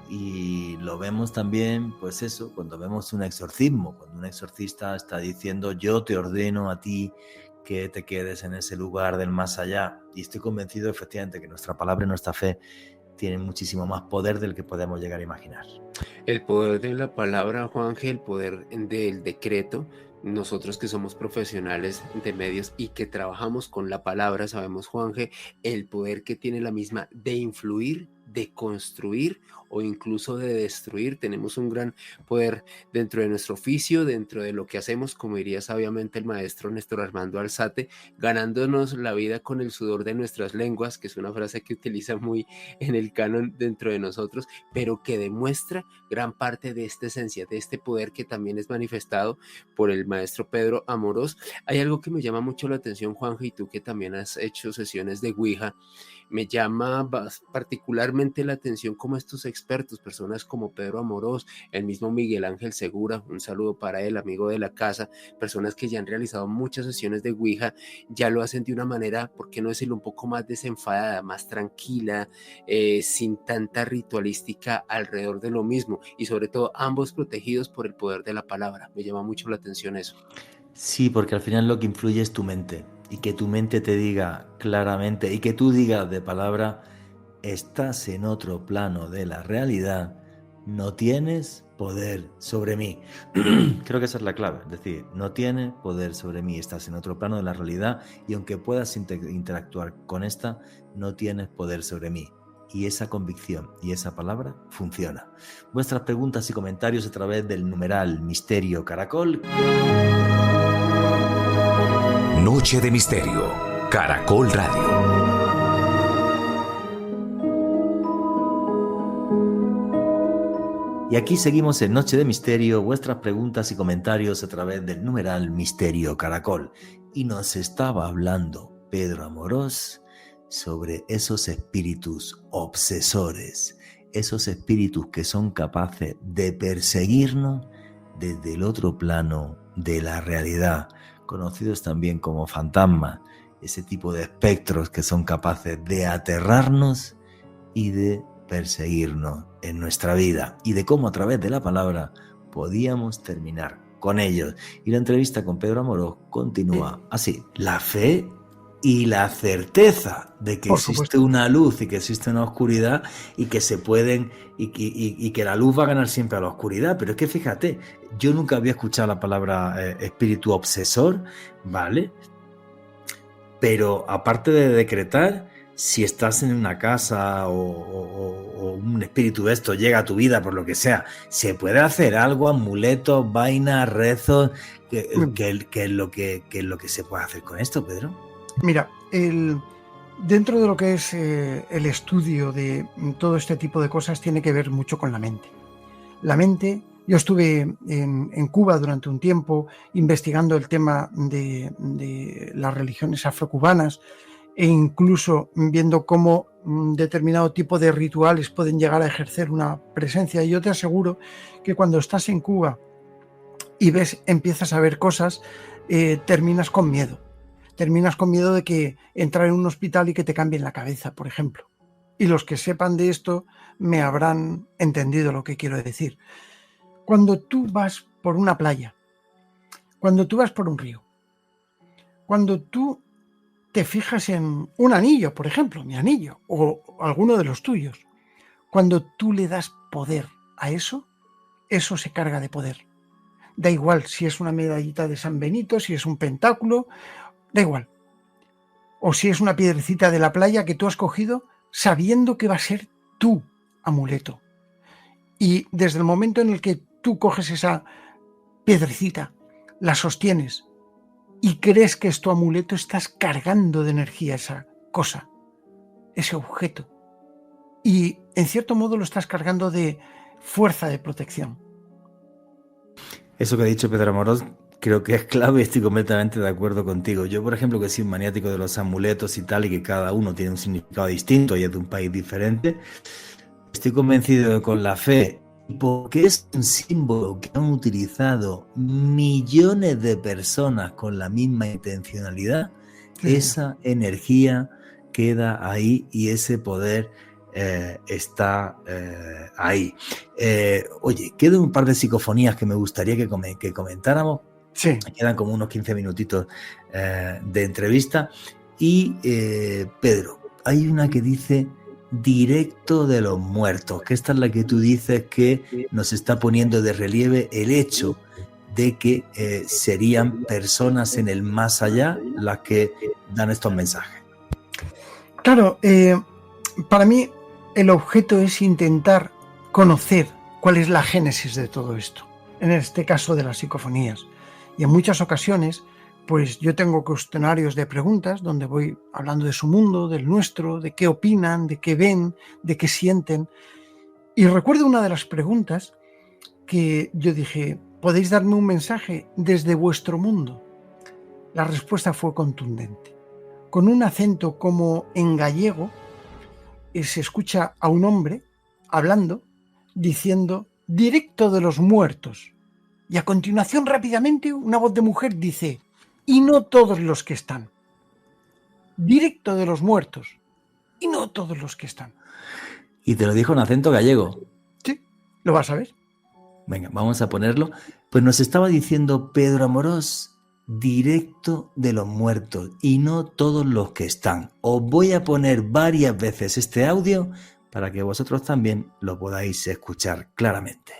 Y lo vemos también, pues eso, cuando vemos un exorcismo, cuando un exorcista está diciendo yo te ordeno a ti que te quedes en ese lugar del más allá. Y estoy convencido efectivamente que nuestra palabra y nuestra fe tienen muchísimo más poder del que podemos llegar a imaginar. El poder de la palabra, Juanje, el poder del decreto. Nosotros que somos profesionales de medios y que trabajamos con la palabra, sabemos, Juanje, el poder que tiene la misma de influir, de construir o incluso de destruir. Tenemos un gran poder dentro de nuestro oficio, dentro de lo que hacemos, como diría sabiamente el maestro Néstor Armando Alzate, ganándonos la vida con el sudor de nuestras lenguas, que es una frase que utiliza muy en el canon dentro de nosotros, pero que demuestra gran parte de esta esencia, de este poder que también es manifestado por el maestro Pedro Amorós. Hay algo que me llama mucho la atención, Juanje, y tú que también has hecho sesiones de Ouija, me llama particularmente la atención como estos expertos, personas como Pedro Amorós, el mismo Miguel Ángel Segura, un saludo para él, amigo de la casa, personas que ya han realizado muchas sesiones de Ouija, ya lo hacen de una manera, ¿por qué no decirlo?, un poco más desenfadada, más tranquila, sin tanta ritualística alrededor de lo mismo, y sobre todo ambos protegidos por el poder de la palabra. Me llama mucho la atención eso. Sí, porque al final lo que influye es tu mente, y que tu mente te diga claramente, y que tú digas de palabra, estás en otro plano de la realidad, no tienes poder sobre mí. Creo que esa es la clave, es decir, no tienes poder sobre mí, estás en otro plano de la realidad y aunque puedas interactuar con esta, no tienes poder sobre mí. Y esa convicción y esa palabra funciona. Vuestras preguntas y comentarios a través del numeral Misterio Caracol. Noche de Misterio, Caracol Radio. Y aquí seguimos en Noche de Misterio, vuestras preguntas y comentarios a través del numeral Misterio Caracol. Y nos estaba hablando Pedro Amorós sobre esos espíritus obsesores, esos espíritus que son capaces de perseguirnos desde el otro plano de la realidad, conocidos también como fantasmas, ese tipo de espectros que son capaces de aterrarnos y de perseguirnos en nuestra vida, y de cómo a través de la palabra podíamos terminar con ellos. Y la entrevista con Pedro Amorós continúa así: la fe y la certeza de que existe una luz y que existe una oscuridad y que se pueden y que la luz va a ganar siempre a la oscuridad. Pero es que fíjate, yo nunca había escuchado la palabra espíritu obsesor, ¿vale? Pero aparte de decretar, si estás en una casa o un espíritu de esto llega a tu vida por lo que sea, ¿se puede hacer algo, amuletos, vainas, rezos? ¿Qué es lo que se puede hacer con esto, Pedro? Mira, dentro de lo que es el estudio de todo este tipo de cosas tiene que ver mucho con la mente. La mente, yo estuve en Cuba durante un tiempo investigando el tema de las religiones afrocubanas e incluso viendo cómo determinado tipo de rituales pueden llegar a ejercer una presencia. Y yo te aseguro que cuando estás en Cuba y empiezas a ver cosas, terminas con miedo. Terminas con miedo de que entrar en un hospital y que te cambien la cabeza, por ejemplo. Y los que sepan de esto me habrán entendido lo que quiero decir. Cuando tú vas por una playa, cuando tú vas por un río, cuando tú te fijas en un anillo, por ejemplo, mi anillo, o alguno de los tuyos, cuando tú le das poder a eso, eso se carga de poder. Da igual si es una medallita de San Benito, si es un pentáculo, da igual. O si es una piedrecita de la playa que tú has cogido sabiendo que va a ser tu amuleto. Y desde el momento en el que tú coges esa piedrecita, la sostienes y crees que es tu amuleto, estás cargando de energía esa cosa, ese objeto. Y en cierto modo lo estás cargando de fuerza de protección. Eso que ha dicho Pedro Amorós creo que es clave y estoy completamente de acuerdo contigo. Yo, por ejemplo, que soy un maniático de los amuletos y tal, y que cada uno tiene un significado distinto y es de un país diferente, estoy convencido de que con la fe, porque es un símbolo que han utilizado millones de personas con la misma intencionalidad, esa energía queda ahí y ese poder está ahí. Oye, quedan un par de psicofonías que me gustaría que comentáramos. Sí. Quedan como unos 15 minutitos de entrevista. Y Pedro, hay una que dice directo de los muertos, que esta es la que tú dices que nos está poniendo de relieve el hecho de que serían personas en el más allá las que dan estos mensajes. Claro, para mí el objeto es intentar conocer cuál es la génesis de todo esto, en este caso de las psicofonías. Y en muchas ocasiones, pues yo tengo cuestionarios de preguntas donde voy hablando de su mundo, del nuestro, de qué opinan, de qué ven, de qué sienten. Y recuerdo una de las preguntas que yo dije, ¿podéis darme un mensaje desde vuestro mundo? La respuesta fue contundente. Con un acento como en gallego, se escucha a un hombre hablando, diciendo, directo de los muertos. Y a continuación, rápidamente, una voz de mujer dice, y no todos los que están. Directo de los muertos. Y no todos los que están. Y te lo dijo en acento gallego. Sí, lo vas a ver. Venga, vamos a ponerlo. Pues nos estaba diciendo Pedro Amorós, directo de los muertos y no todos los que están. Os voy a poner varias veces este audio para que vosotros también lo podáis escuchar claramente.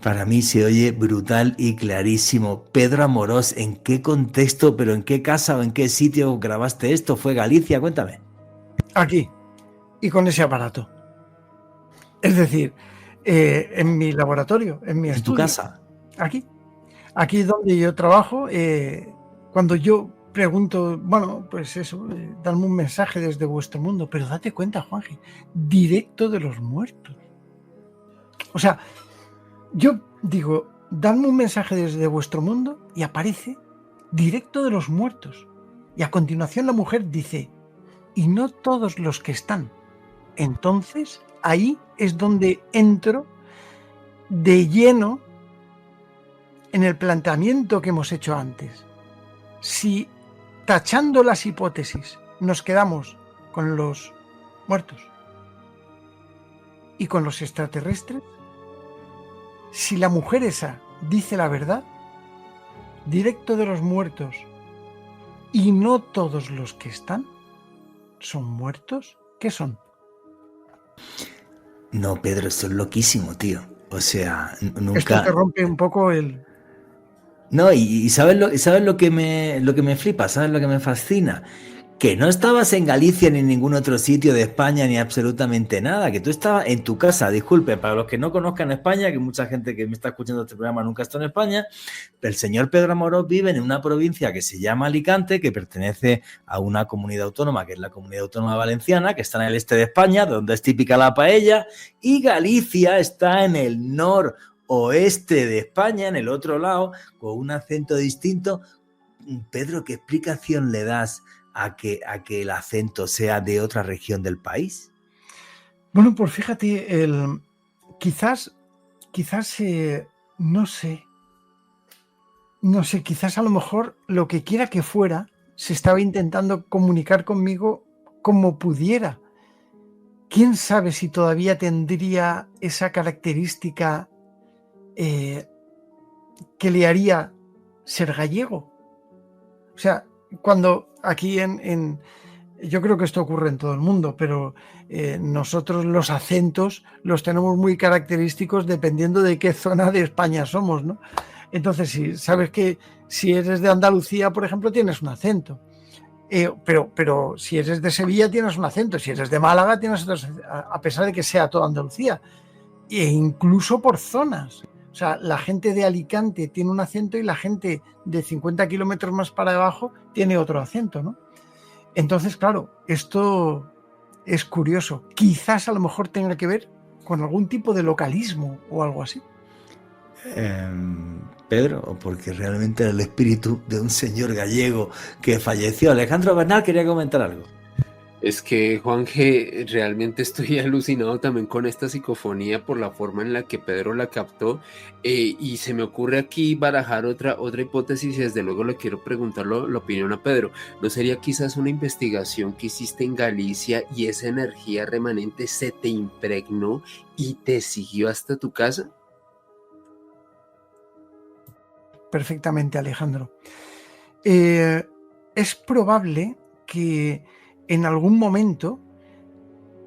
Para mí se oye brutal y clarísimo. Pedro Amorós, ¿en qué contexto, pero en qué casa o en qué sitio grabaste esto? ¿Fue Galicia? Cuéntame. Aquí, y con ese aparato. Es decir, en mi laboratorio, en mi estudio. ¿En tu casa? Aquí donde yo trabajo, cuando yo pregunto, bueno, pues eso, dadme un mensaje desde vuestro mundo, pero date cuenta, Juanji, directo de los muertos. O sea, yo digo, dadme un mensaje desde vuestro mundo y aparece directo de los muertos. Y a continuación la mujer dice, y no todos los que están. Entonces, ahí es donde entro de lleno en el planteamiento que hemos hecho antes. Si tachando las hipótesis nos quedamos con los muertos y con los extraterrestres, si la mujer esa dice la verdad, directo de los muertos y no todos los que están son muertos, ¿qué son? No, Pedro, esto es loquísimo, tío. O sea, nunca... Esto te rompe un poco el... No, y ¿sabes lo que me flipa? ¿Sabes lo que me fascina? Que no estabas en Galicia ni en ningún otro sitio de España ni absolutamente nada, que tú estabas en tu casa. Disculpe, para los que no conozcan España, que mucha gente que me está escuchando este programa nunca está en España, el señor Pedro Amorós vive en una provincia que se llama Alicante, que pertenece a una comunidad autónoma, que es la Comunidad Autónoma Valenciana, que está en el este de España, donde es típica la paella, y Galicia está en el noroeste de España, en el otro lado, con un acento distinto. Pedro, ¿qué explicación le das a que el acento sea de otra región del país? Bueno, pues fíjate, quizás no sé, quizás a lo mejor lo que quiera que fuera se estaba intentando comunicar conmigo como pudiera. ¿Quién sabe si todavía tendría esa característica que le haría ser gallego? O sea, cuando aquí yo creo que esto ocurre en todo el mundo, pero nosotros los acentos los tenemos muy característicos dependiendo de qué zona de España somos, ¿no? Entonces, si sabes que si eres de Andalucía, por ejemplo, tienes un acento. Pero si eres de Sevilla tienes un acento, si eres de Málaga tienes otro, a pesar de que sea toda Andalucía, e incluso por zonas. O sea, la gente de Alicante tiene un acento y la gente de 50 kilómetros más para abajo tiene otro acento, ¿no? Entonces, claro, esto es curioso. Quizás a lo mejor tenga que ver con algún tipo de localismo o algo así. Pedro, o porque realmente era el espíritu de un señor gallego que falleció. Alejandro Bernal quería comentar algo. Es que, Juanje, realmente estoy alucinado también con esta psicofonía por la forma en la que Pedro la captó, y se me ocurre aquí barajar otra hipótesis, y desde luego le quiero preguntar la opinión a Pedro. ¿No sería quizás una investigación que hiciste en Galicia y esa energía remanente se te impregnó y te siguió hasta tu casa? Perfectamente, Alejandro. Es probable que en algún momento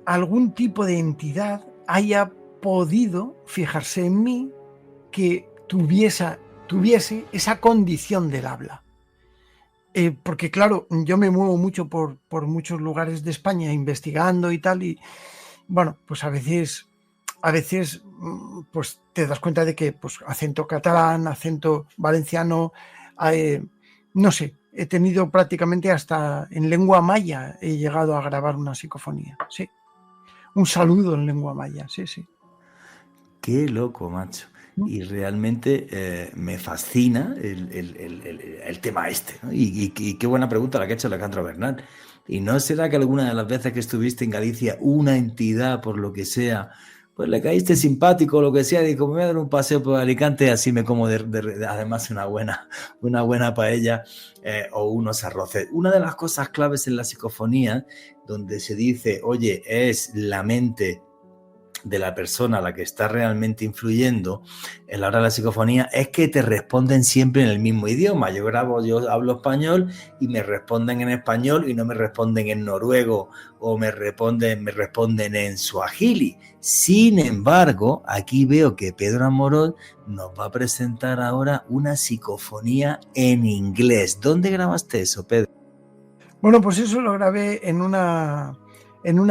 algún tipo de entidad haya podido fijarse en mí, que tuviese esa condición del habla. Porque claro, yo me muevo mucho por muchos lugares de España investigando y tal, y bueno, pues a veces pues te das cuenta de que pues acento catalán, acento valenciano, no sé, he tenido prácticamente hasta en lengua maya he llegado a grabar una psicofonía, sí. Un saludo en lengua maya, sí, sí. Qué loco, macho. Y realmente me fascina el tema este, ¿no? Y qué buena pregunta la que ha hecho Alejandro Bernal. ¿Y no será que alguna de las veces que estuviste en Galicia, una entidad, por lo que sea, pues le caíste simpático o lo que sea, y dijo, me voy a dar un paseo por Alicante, así me como además una buena paella o unos arroces? Una de las cosas claves en la psicofonía, donde se dice, oye, es la mente de la persona a la que está realmente influyendo en la hora de la psicofonía, es que te responden siempre en el mismo idioma. Yo hablo español y me responden en español y no me responden en noruego o me responden en suajili. Sin embargo, aquí veo que Pedro Amorós nos va a presentar ahora una psicofonía en inglés. ¿Dónde grabaste eso, Pedro? Bueno, pues eso lo grabé en una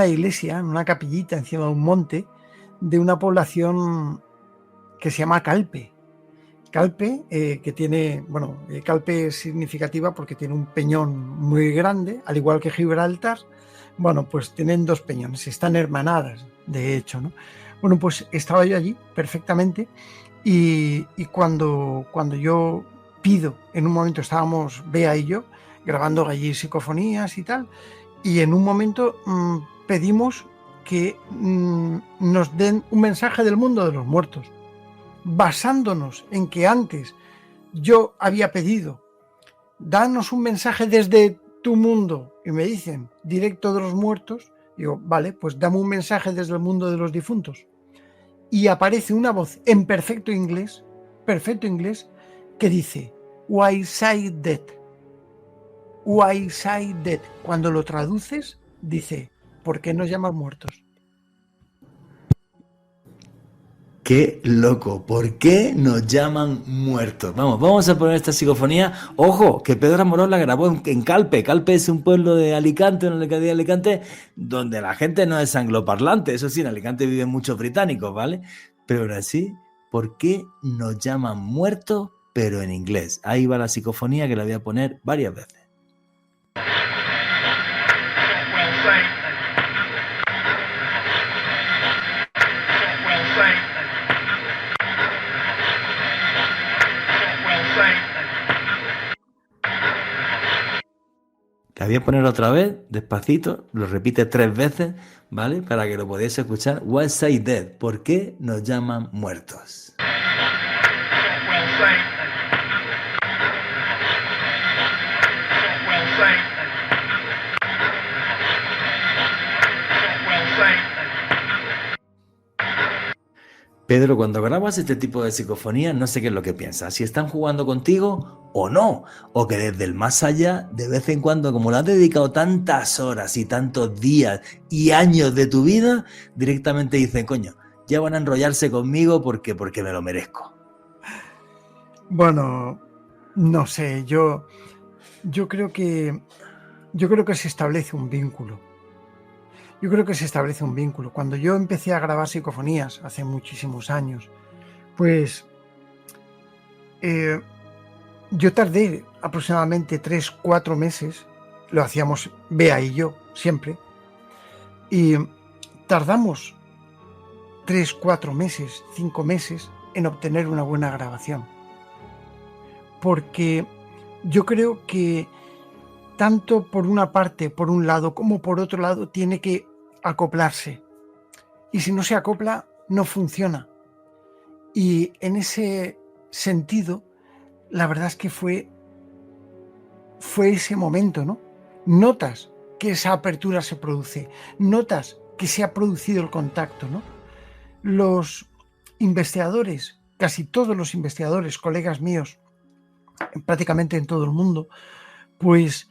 iglesia, en una capillita encima de un monte, de una población que se llama Calpe. Calpe, que tiene, Calpe es significativa porque tiene un peñón muy grande, al igual que Gibraltar. Bueno, pues tienen dos peñones, están hermanadas, de hecho, ¿no? Bueno, pues estaba yo allí perfectamente, y cuando yo pido, en un momento estábamos Bea y yo grabando allí psicofonías y tal, y en un momento pedimos que nos den un mensaje del mundo de los muertos, basándonos en que antes yo había pedido, danos un mensaje desde tu mundo, y me dicen, directo de los muertos. Digo, vale, pues dame un mensaje desde el mundo de los difuntos. Y aparece una voz en perfecto inglés, que dice, why say dead? Why say dead? Cuando lo traduces, dice, ¿por qué nos llaman muertos? ¡Qué loco! ¿Por qué nos llaman muertos? Vamos a poner esta psicofonía. Ojo, que Pedro Amorós la grabó en Calpe. Calpe es un pueblo de Alicante, en la alcaldía de Alicante, donde la gente no es angloparlante. Eso sí, en Alicante viven muchos británicos, ¿vale? Pero aún así, ¿por qué nos llaman muertos, pero en inglés? Ahí va la psicofonía, que la voy a poner varias veces. La voy a poner otra vez, despacito, lo repite 3 veces, ¿vale? Para que lo podáis escuchar. Why say dead? ¿Por qué nos llaman muertos? Pedro, cuando grabas este tipo de psicofonía, no sé qué es lo que piensas, si están jugando contigo o no, o que desde el más allá, de vez en cuando, como le has dedicado tantas horas y tantos días y años de tu vida, directamente dicen, coño, ya van a enrollarse conmigo porque me lo merezco. Bueno, no sé, yo creo que se establece un vínculo. Cuando yo empecé a grabar psicofonías hace muchísimos años, pues yo tardé aproximadamente 3-4 meses, lo hacíamos Bea y yo siempre, y tardamos 3-4 meses, 5 meses en obtener una buena grabación. Porque yo creo que tanto por una parte, por un lado, como por otro lado, tiene que acoplarse. Y si no se acopla, no funciona. Y en ese sentido, la verdad es que fue ese momento, ¿no? Notas que esa apertura se produce, notas que se ha producido el contacto, ¿no? Los investigadores, casi todos los investigadores, colegas míos, prácticamente en todo el mundo, pues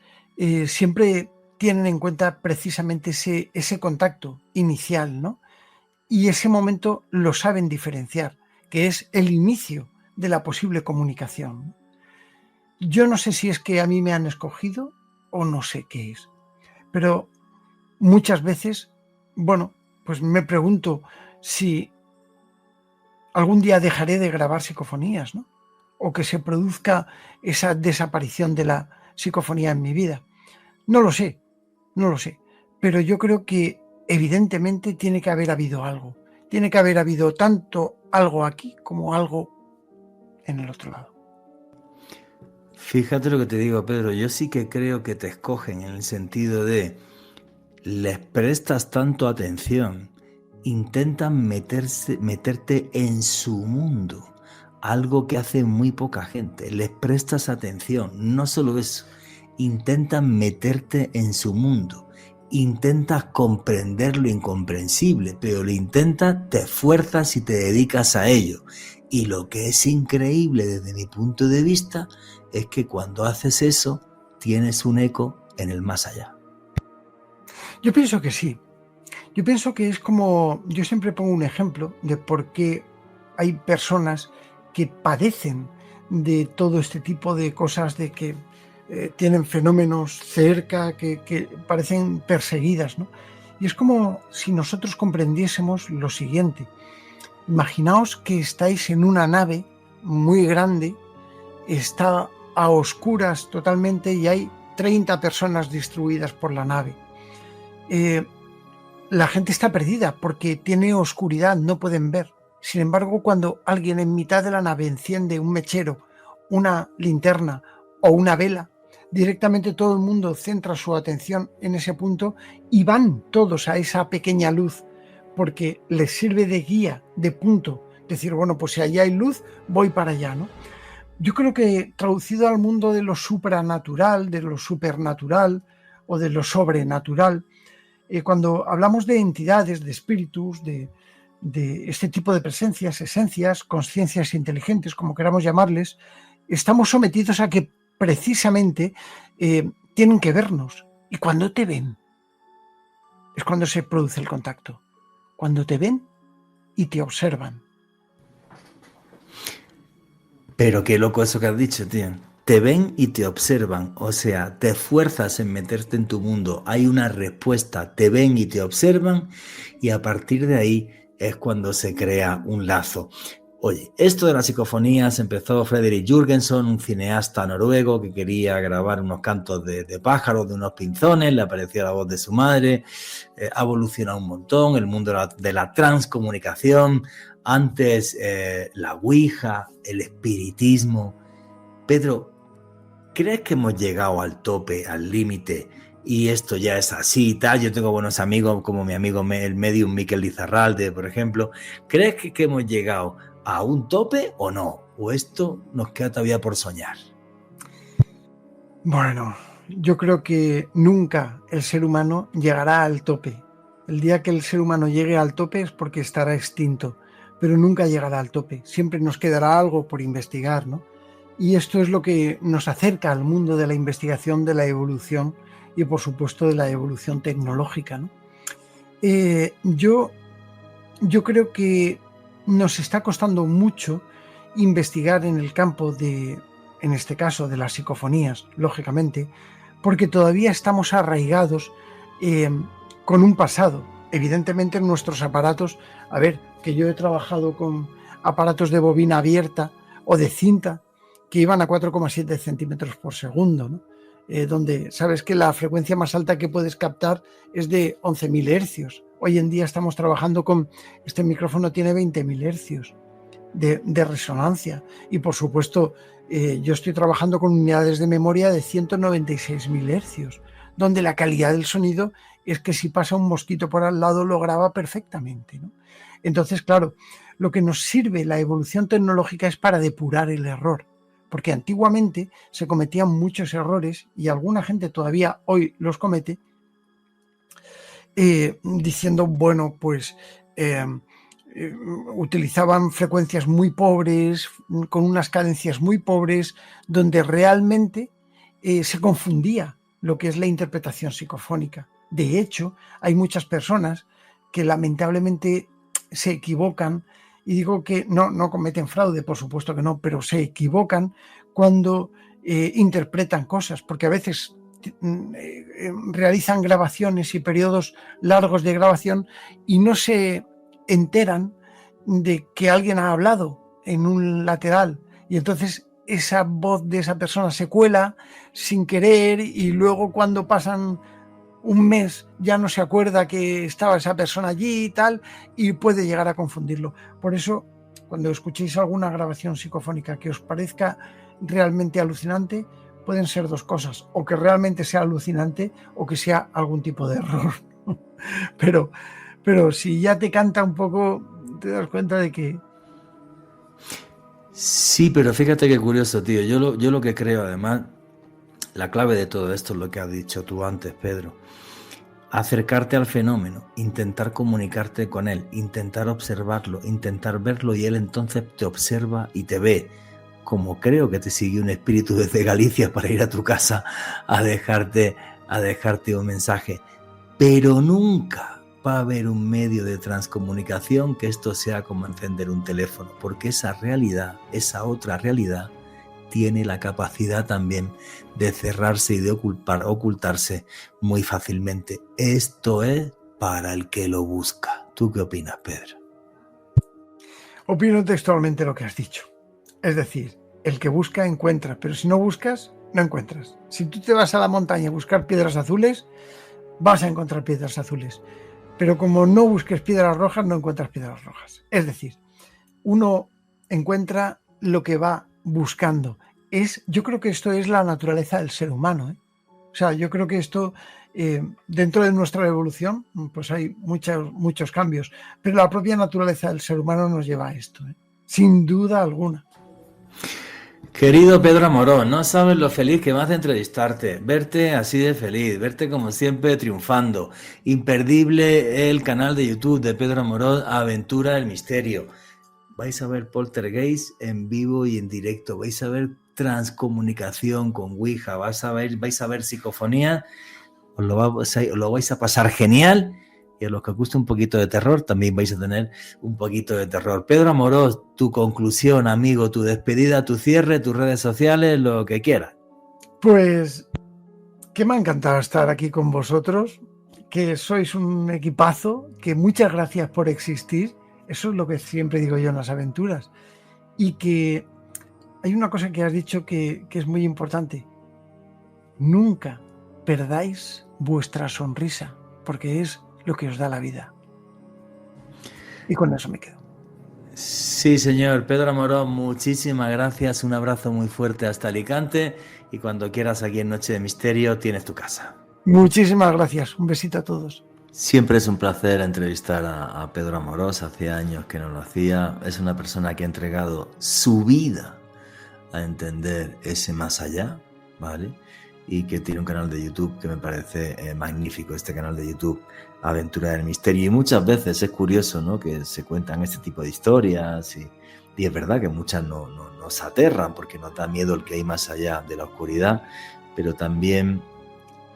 siempre tienen en cuenta precisamente ese contacto inicial, ¿no? Y ese momento lo saben diferenciar, que es el inicio de la posible comunicación. Yo no sé si es que a mí me han escogido o no sé qué es, pero muchas veces, bueno, pues me pregunto si algún día dejaré de grabar psicofonías, ¿no? O que se produzca esa desaparición de la psicofonía en mi vida. No lo sé, pero yo creo que evidentemente tiene que haber habido algo. Tiene que haber habido tanto algo aquí como algo en el otro lado. Fíjate lo que te digo, Pedro, yo sí que creo que te escogen en el sentido de les prestas tanto atención, intentan meterte en su mundo, algo que hace muy poca gente, les prestas atención, no solo eso, intentan meterte en su mundo, intentas comprender lo incomprensible, pero lo intentas, te esfuerzas y te dedicas a ello. Y lo que es increíble desde mi punto de vista es que cuando haces eso, tienes un eco en el más allá. Yo pienso que sí. Yo pienso que es como, yo siempre pongo un ejemplo de por qué hay personas que padecen de todo este tipo de cosas, de que tienen fenómenos cerca, que parecen perseguidas, ¿no? Y es como si nosotros comprendiésemos lo siguiente. Imaginaos que estáis en una nave muy grande, está a oscuras totalmente y hay 30 personas distribuidas por la nave. La gente está perdida porque tiene oscuridad, no pueden ver. Sin embargo, cuando alguien en mitad de la nave enciende un mechero, una linterna o una vela, directamente todo el mundo centra su atención en ese punto y van todos a esa pequeña luz porque les sirve de guía, de punto. Decir, bueno, pues si allá hay luz, voy para allá, ¿no? Yo creo que traducido al mundo de lo supranatural, de lo supernatural o de lo sobrenatural, cuando hablamos de entidades, de espíritus, de este tipo de presencias, esencias, conciencias inteligentes, como queramos llamarles, estamos sometidos a que precisamente tienen que vernos. Y cuando te ven, es cuando se produce el contacto. Cuando te ven y te observan. Pero qué loco eso que has dicho, tío. Te ven y te observan, o sea, te esfuerzas en meterte en tu mundo, hay una respuesta, te ven y te observan y a partir de ahí es cuando se crea un lazo. Oye, esto de las psicofonías empezó Fredrik Jürgensen, un cineasta noruego que quería grabar unos cantos de pájaros, de unos pinzones, le apareció la voz de su madre, ha evolucionado un montón, el mundo de la transcomunicación, antes la ouija, el espiritismo. Pedro, ¿crees que hemos llegado al tope, al límite, y esto ya es así y tal? Yo tengo buenos amigos, como mi amigo el medium Miquel Lizarralde, por ejemplo. ¿Crees que hemos llegado a un tope o no? ¿O esto nos queda todavía por soñar? Bueno, yo creo que nunca el ser humano llegará al tope. El día que el ser humano llegue al tope es porque estará extinto, pero nunca llegará al tope. Siempre nos quedará algo por investigar, ¿no? Y esto es lo que nos acerca al mundo de la investigación, de la evolución y, por supuesto, de la evolución tecnológica, ¿no? Yo creo que nos está costando mucho investigar en el campo de, en este caso, de las psicofonías, lógicamente, porque todavía estamos arraigados con un pasado. Evidentemente, en nuestros aparatos, a ver, que yo he trabajado con aparatos de bobina abierta o de cinta, que iban a 4,7 centímetros por segundo, ¿no? Donde sabes que la frecuencia más alta que puedes captar es de 11.000 hercios. Hoy en día estamos trabajando con, este micrófono tiene 20.000 hercios de resonancia, y por supuesto yo estoy trabajando con unidades de memoria de 196.000 hercios, donde la calidad del sonido es que si pasa un mosquito por al lado lo graba perfectamente, ¿no? Entonces, claro, lo que nos sirve la evolución tecnológica es para depurar el error, porque antiguamente se cometían muchos errores y alguna gente todavía hoy los comete, diciendo, bueno, pues utilizaban frecuencias muy pobres, con unas cadencias muy pobres, donde realmente se confundía lo que es la interpretación psicofónica. De hecho, hay muchas personas que lamentablemente se equivocan, y digo que no cometen fraude, por supuesto que no, pero se equivocan cuando interpretan cosas, porque a veces realizan grabaciones y periodos largos de grabación y no se enteran de que alguien ha hablado en un lateral, y entonces esa voz de esa persona se cuela sin querer, y luego cuando pasan un mes ya no se acuerda que estaba esa persona allí y tal, y puede llegar a confundirlo. Por eso, cuando escuchéis alguna grabación psicofónica que os parezca realmente alucinante, pueden ser dos cosas: o que realmente sea alucinante o que sea algún tipo de error. pero si ya te canta un poco, te das cuenta de que... Sí, pero fíjate qué curioso, tío. Yo lo que creo, además, la clave de todo esto es lo que has dicho tú antes, Pedro. Acercarte al fenómeno, intentar comunicarte con él, intentar observarlo, intentar verlo, y él entonces te observa y te ve. Como creo que te siguió un espíritu desde Galicia para ir a tu casa a dejarte un mensaje. Pero nunca va a haber un medio de transcomunicación que esto sea como encender un teléfono, porque esa realidad, esa otra realidad, tiene la capacidad también de cerrarse y de ocultarse muy fácilmente. Esto es para el que lo busca. ¿Tú qué opinas, Pedro? Opino textualmente lo que has dicho. Es decir, el que busca encuentra, pero si no buscas, no encuentras. Si tú te vas a la montaña a buscar piedras azules, vas a encontrar piedras azules. Pero como no busques piedras rojas, no encuentras piedras rojas. Es decir, uno encuentra lo que va buscando. Yo creo que esto es la naturaleza del ser humano, ¿eh? O sea, yo creo que esto, dentro de nuestra evolución, pues hay muchos cambios, pero la propia naturaleza del ser humano nos lleva a esto, ¿eh? Sin duda alguna. Querido Pedro Amorós, no sabes lo feliz que me hace entrevistarte, verte así de feliz, verte como siempre triunfando. Imperdible el canal de YouTube de Pedro Amorós, Aventura del Misterio. Vais a ver Poltergeist en vivo y en directo, vais a ver transcomunicación con Ouija, vais a ver psicofonía, os lo vais a pasar genial, y a los que os guste un poquito de terror también vais a tener un poquito de terror. Pedro Amorós, tu conclusión, amigo, tu despedida, tu cierre, tus redes sociales, lo que quieras. Pues que me ha encantado estar aquí con vosotros, que sois un equipazo, que muchas gracias por existir. Eso es lo que siempre digo yo en las aventuras. Y que hay una cosa que has dicho que es muy importante. Nunca perdáis vuestra sonrisa, porque es lo que os da la vida. Y con eso me quedo. Sí, señor. Pedro Amorós, muchísimas gracias. Un abrazo muy fuerte hasta Alicante. Y cuando quieras, aquí en Noche de Misterio tienes tu casa. Muchísimas gracias. Un besito a todos. Siempre es un placer entrevistar a Pedro Amorós. Hacía años que no lo hacía. Es una persona que ha entregado su vida a entender ese más allá, ¿vale? Y que tiene un canal de YouTube que me parece magnífico, este canal de YouTube, Aventura del Misterio. Y muchas veces es curioso, ¿no?, que se cuentan este tipo de historias, y es verdad que muchas nos aterran porque nos da miedo el que hay más allá de la oscuridad, pero también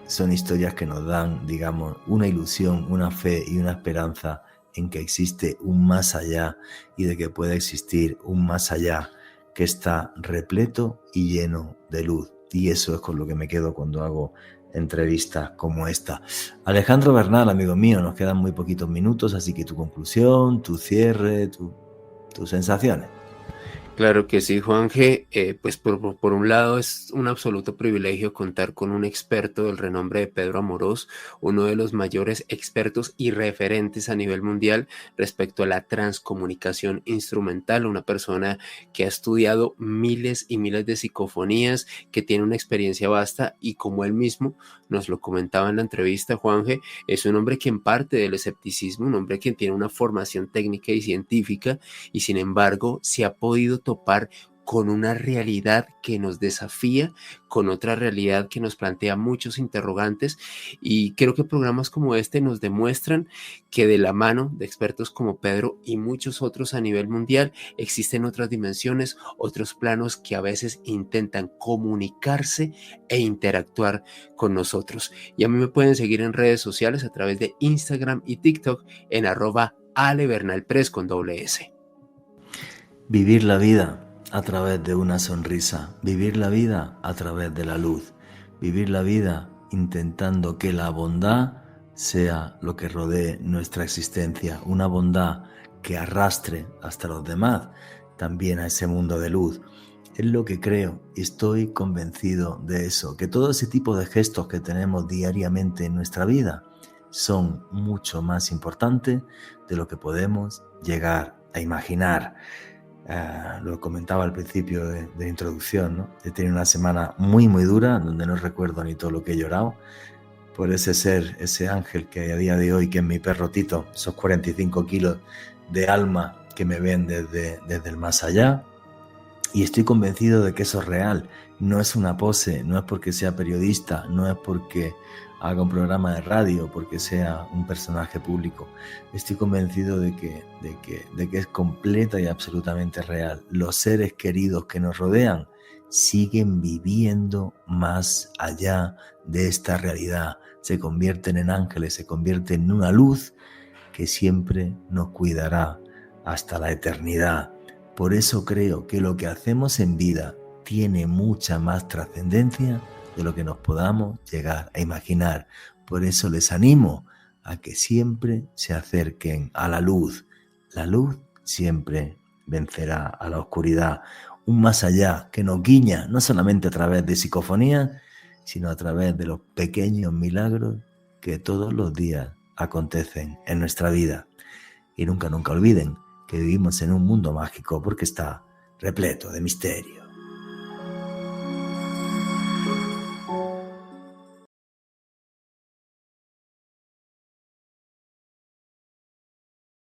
son historias que nos dan, digamos, una ilusión, una fe y una esperanza en que existe un más allá, y de que puede existir un más allá que está repleto y lleno de luz. Y eso es con lo que me quedo cuando hago entrevistas como esta. Alejandro Bernal, amigo mío, nos quedan muy poquitos minutos, así que tu conclusión, tu cierre, tus sensaciones. Claro que sí, Juanje. Pues por un lado es un absoluto privilegio contar con un experto del renombre de Pedro Amorós, uno de los mayores expertos y referentes a nivel mundial respecto a la transcomunicación instrumental, una persona que ha estudiado miles y miles de psicofonías, que tiene una experiencia vasta y como él mismo nos lo comentaba en la entrevista, Juanje, es un hombre quien parte del escepticismo, un hombre quien tiene una formación técnica y científica y sin embargo se ha podido topar con una realidad que nos desafía, con otra realidad que nos plantea muchos interrogantes y creo que programas como este nos demuestran que de la mano de expertos como Pedro y muchos otros a nivel mundial existen otras dimensiones, otros planos que a veces intentan comunicarse e interactuar con nosotros. Y a mí me pueden seguir en redes sociales a través de Instagram y TikTok en @alebernalpress con doble S. Vivir la vida a través de una sonrisa, vivir la vida a través de la luz, vivir la vida intentando que la bondad sea lo que rodee nuestra existencia, una bondad que arrastre hasta los demás también a ese mundo de luz. Es lo que creo y estoy convencido de eso, que todo ese tipo de gestos que tenemos diariamente en nuestra vida son mucho más importantes de lo que podemos llegar a imaginar. Lo comentaba al principio de introducción, ¿no? He tenido una semana muy dura donde no recuerdo ni todo lo que he llorado por ese ser, ese ángel que a día de hoy, que es mi perro Tito, esos 45 kilos de alma que me ven desde el más allá, y estoy convencido de que eso es real, no es una pose, no es porque sea periodista, no es porque haga un programa de radio, porque sea un personaje público. Estoy convencido de que es completa y absolutamente real. Los seres queridos que nos rodean siguen viviendo más allá de esta realidad. Se convierten en ángeles, se convierten en una luz que siempre nos cuidará hasta la eternidad. Por eso creo que lo que hacemos en vida tiene mucha más trascendencia de lo que nos podamos llegar a imaginar. Por eso les animo a que siempre se acerquen a la luz. La luz siempre vencerá a la oscuridad. Un más allá que nos guiña no solamente a través de psicofonías, sino a través de los pequeños milagros que todos los días acontecen en nuestra vida. Y nunca olviden que vivimos en un mundo mágico porque está repleto de misterio.